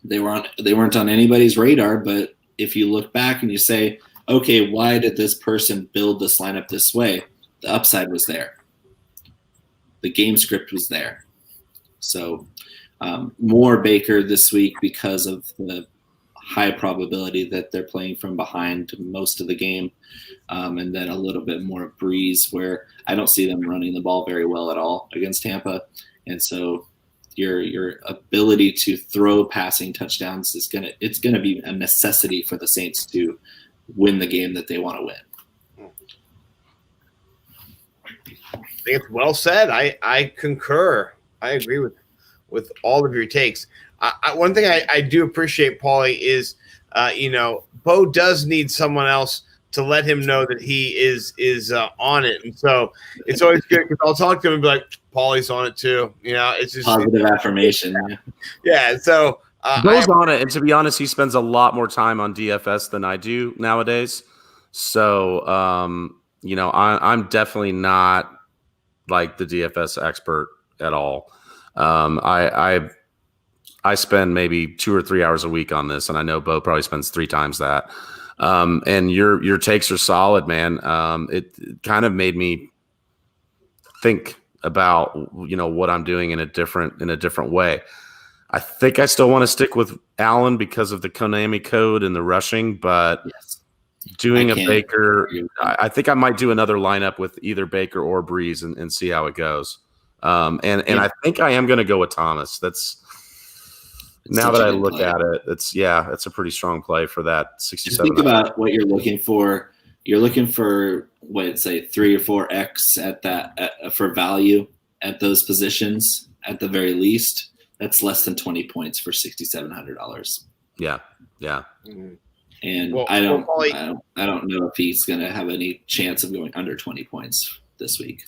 They weren't on anybody's radar, but if you look back and you say, okay, why did this person build this lineup this way? The upside was there. The game script was there. So more Baker this week because of the high probability that they're playing from behind most of the game. And then a little bit more Breeze, where I don't see them running the ball very well at all against Tampa. And so your ability to throw passing touchdowns is gonna be a necessity for the Saints to win the game that they want to win. I think it's well said. I concur. I agree with all of your takes. One thing I do appreciate, Paulie, is Bo does need someone else to let him know that he is on it, and so it's always good because I'll talk to him and be like, Paulie's on it too. It's just positive affirmation. Yeah. So Bo's on it, and to be honest, he spends a lot more time on DFS than I do nowadays. So I'm definitely not like the DFS expert at all. I spend maybe 2 or 3 hours a week on this, and I know Bo probably spends 3 times that. And your takes are solid, man. It kind of made me think about what I'm doing in a different way. I think I still want to stick with Allen because of the Konami code and the rushing, but doing a Baker, I think I might do another lineup with either Baker or Breeze and see how it goes. And I think I am going to go with Thomas. Now that I look at it, it's a pretty strong play for that 67. Think about what you're looking for. You're looking for 3 or 4x at that for value at those positions at the very least. That's less than 20 points for $6,700. Yeah. And I don't know if he's going to have any chance of going under 20 points this week.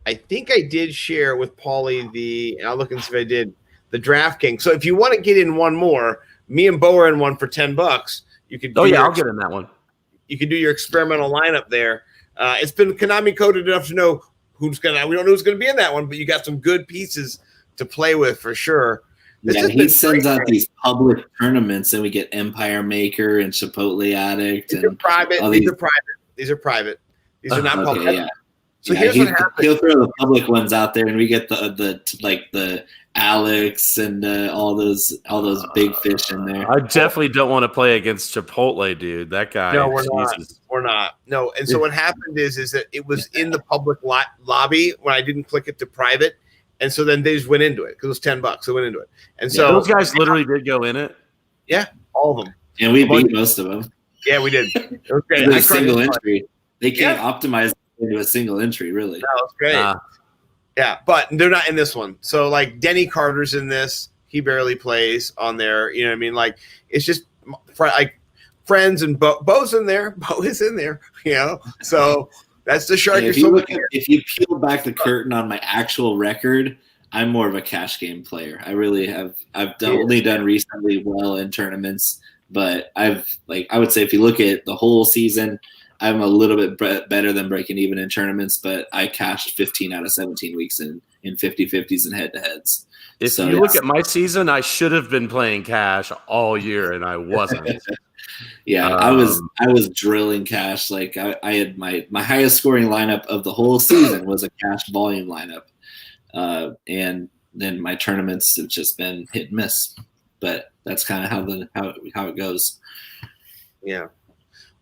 I think I did share with Paulie I'll look and see if I did, the DraftKings. So if you want to get in one more, me and Bo are in one for $10. You could. I'll get in that one. You can do your experimental lineup there. It's been Konami coded enough to know we don't know who's gonna be in that one, but you got some good pieces to play with for sure. He sends out these public tournaments, and we get Empire Maker and Chipotle Addict. These are private. These are private. These are not public. Yeah. So here's what happens. He'll throw the public ones out there, and we get the Alex and all those big fish in there. I definitely don't want to play against Chipotle, dude. That guy. No, we're not. We're not. No. And so what happened is that it was in the public lobby when I didn't click it to private. And so then they just went into it because it was $10. They went into it. And so those guys literally did go in it. Yeah, all of them. And we beat most of them. Yeah, we did. It was great. A single entry. They can't optimize into a single entry, really. That was great. Yeah, but they're not in this one. So like Denny Carter's in this. He barely plays on there. You know what I mean? Like it's just like friends and Bo's in there. Bo is in there. So that's the shark. If you peel back the curtain on my actual record, I'm more of a cash game player. I really have. I've only done recently well in tournaments, but I would say if you look at the whole season, I'm a little bit better than breaking even in tournaments, but I cashed 15 out of 17 weeks in 50-50s and head-to-heads. If you look at my season, I should have been playing cash all year, and I wasn't. I was drilling cash. Like I had my highest scoring lineup of the whole season was a cash volume lineup, and then my tournaments have just been hit and miss. But that's kind of how it goes. Yeah.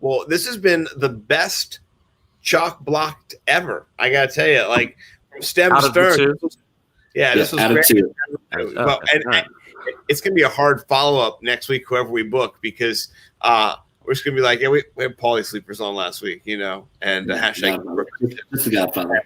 Well, this has been the best chalk blocked ever. I gotta tell you, like from stem to stern. This was great. It's gonna be a hard follow up next week, whoever we book, because we're just gonna be like, we had Paulie sleepers on last week, and hashtag. This is Godfather.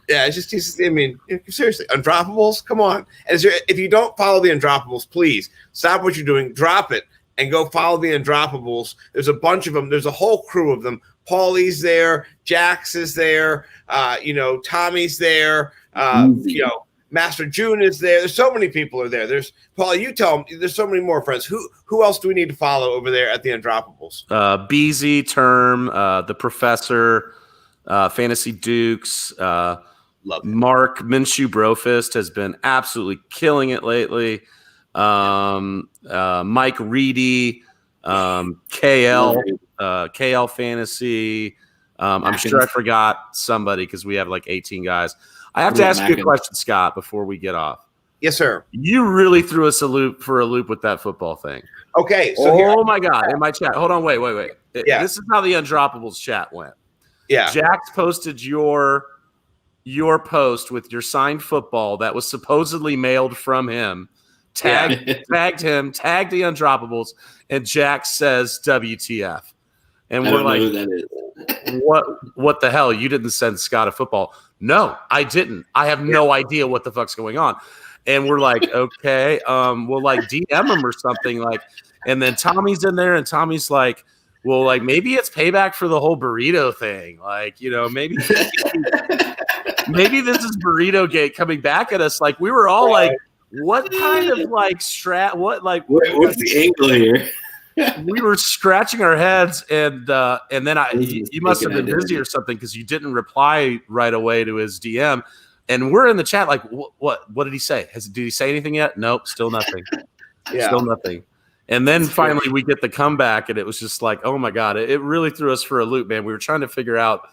Yeah, it's just. I mean, seriously, undroppables. Come on, if you don't follow the undroppables, please stop what you're doing, drop it, and go follow the undroppables. There's a bunch of them. There's a whole crew of them. Paulie's there, Jax is there, Tommy's there, Master June is there. There's so many people are there. There's Paul. You tell them. There's so many more friends. Who else do we need to follow over there at the undroppables? BZ Term, the Professor, Fantasy Dukes. Love it. Mark Minshew Brofist has been absolutely killing it lately. Mike Reedy, KL Fantasy. I'm sure I forgot somebody because we have like 18 guys. I have to ask you a question, Scott, before we get off. Yes, sir. You really threw us for a loop with that football thing. Okay. So oh my God! In my chat, hold on, wait. Yeah. This is how the Undroppables chat went. Yeah. Jax posted your post with your signed football that was supposedly mailed from him. Tagged him, tagged the Undroppables, and Jax says WTF. And we're like, what the hell? You didn't send Scott a football. No, I didn't. I have no idea what the fuck's going on. And we're like, okay, we'll like DM him or something. Like, and then Tommy's in there, and Tommy's like, well, like maybe it's payback for the whole burrito thing. Like, maybe this is Burrito Gate coming back at us. Like, we were all like, what kind of like strat? What like? What's the angle here? We were scratching our heads, and then you must have been busy or something because you didn't reply right away to his DM. And we're in the chat like, what did he say? Did he say anything yet? Nope, still nothing. Still nothing. And then finally we get the comeback, and it was just like, oh my God, it really threw us for a loop, man. We were trying to figure out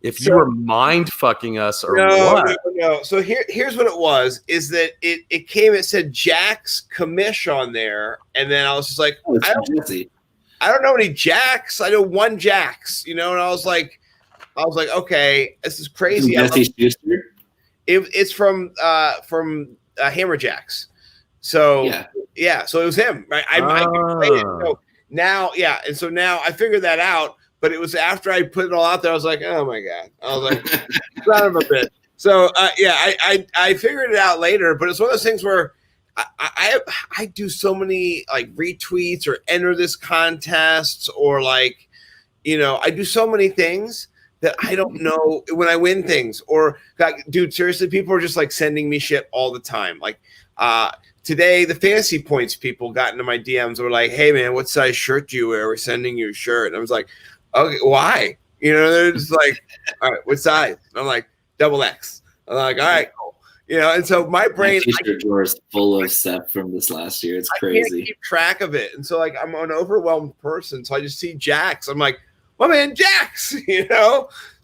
if you were mind fucking us or what. No. So here's what it was: is that it came. It said Jax commish on there, and then I was just like, I don't know any Jax. I know one Jax, and I was like, okay, this is crazy. It's from Hammer Jacks. So yeah, so it was him, right? I can play it. So now, and so now I figured that out. But it was after I put it all out there, I was like, oh my God. I was like, son of a bitch. So I figured it out later, but it's one of those things where I do so many like retweets or enter this contest or like, I do so many things that I don't know when I win things or like, dude, seriously, people are just like sending me shit all the time. Like today, the fantasy points people got into my DMs were like, hey man, what size shirt do you wear? We're sending you a shirt. And I was like, okay, why? They're just like, all right, what size? And I'm like, XXL. I'm like, all right, cool. And so my brain t-shirt drawer is full of stuff from this last year. It's crazy. I can't keep track of it. And so like I'm an overwhelmed person. So I just see Jax. I'm like, well, man, Jax,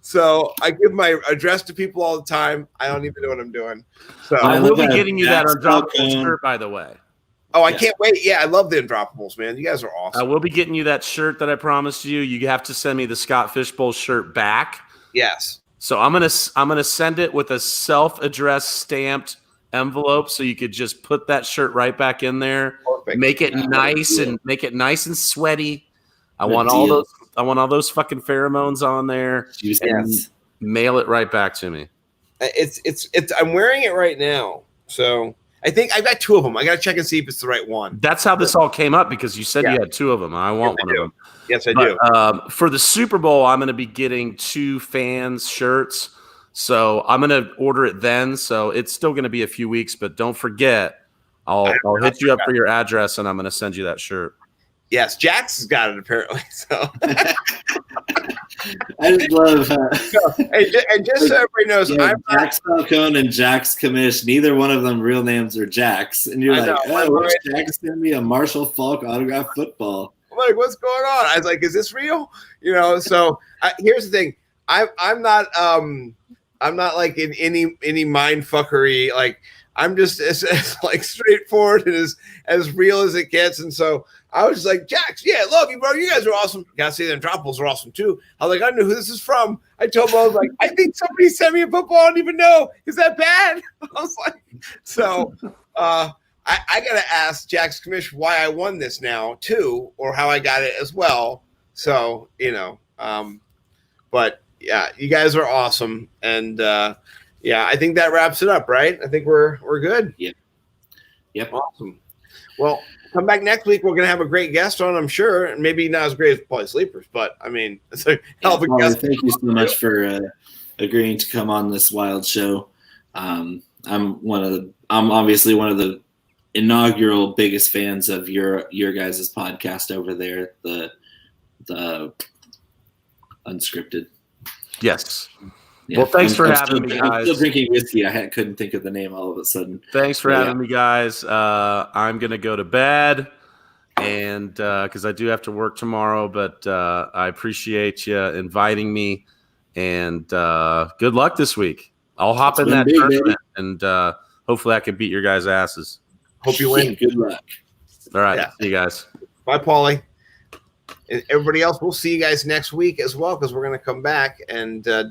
So I give my address to people all the time. I don't even know what I'm doing. So I will be getting you that Undroppables shirt, by the way. Oh, I can't wait. Yeah, I love the Undroppables, man. You guys are awesome. I will be getting you that shirt that I promised you. You have to send me the Scott Fishbowl shirt back. Yes. So I'm gonna send it with a self-addressed stamped envelope, so you could just put that shirt right back in there. Perfect. Make it nice and sweaty. I want all those fucking pheromones on there. And mail it right back to me. It's I'm wearing it right now. So I think I've got two of them. I got to check and see if it's the right one. That's how this all came up because you said you had two of them. I want one of them. Yes, I do. For the Super Bowl, I'm going to be getting 2 fans shirts. So I'm going to order it then. So it's still going to be a few weeks, but don't forget, I'll hit you up for your address and I'm going to send you that shirt. Yes, Jax has got it apparently. So I just love and just so everybody knows, I'm Jax Falcone and Jax Commish. Neither one of them real names are Jax, and you're what's Jax send me a Marshall Falk autographed football? I'm like, what's going on? I was like, is this real? So here's the thing. I'm not like in any mind fuckery. Like I'm just as like straightforward and as real as it gets. And so I was just like, Jax, yeah, love you, bro. You guys are awesome. Gotta say the Undroppables are awesome too. I was like, I knew who this is from. I told him, I was like, I think somebody sent me a football. I don't even know. Is that bad? I was like, so I gotta ask Jax Commish why I won this now too, or how I got it as well. So, but yeah, you guys are awesome. And I think that wraps it up, right? I think we're good. Yeah. Yep. Awesome. Well, come back next week. We're going to have a great guest on, I'm sure. And maybe not as great as probably Sleepers, but I mean, it's a hell of a guest. Thank you so much for agreeing to come on this wild show. I'm obviously one of the inaugural biggest fans of your guys' podcast over there, the Unscripted. Yes. Yeah, Well, thanks for I'm having me, I'm guys. still drinking whiskey. Couldn't think of the name all of a sudden. Thanks for Yeah. having me, guys. I'm going to go to bed and because I do have to work tomorrow, but I appreciate you inviting me, and good luck this week. I'll hop in that big, tournament, and hopefully I can beat your guys' asses. Hope you win. Good luck. All right. Yeah. See you guys. Bye, Paulie. And everybody else, we'll see you guys next week as well, because we're going to come back and do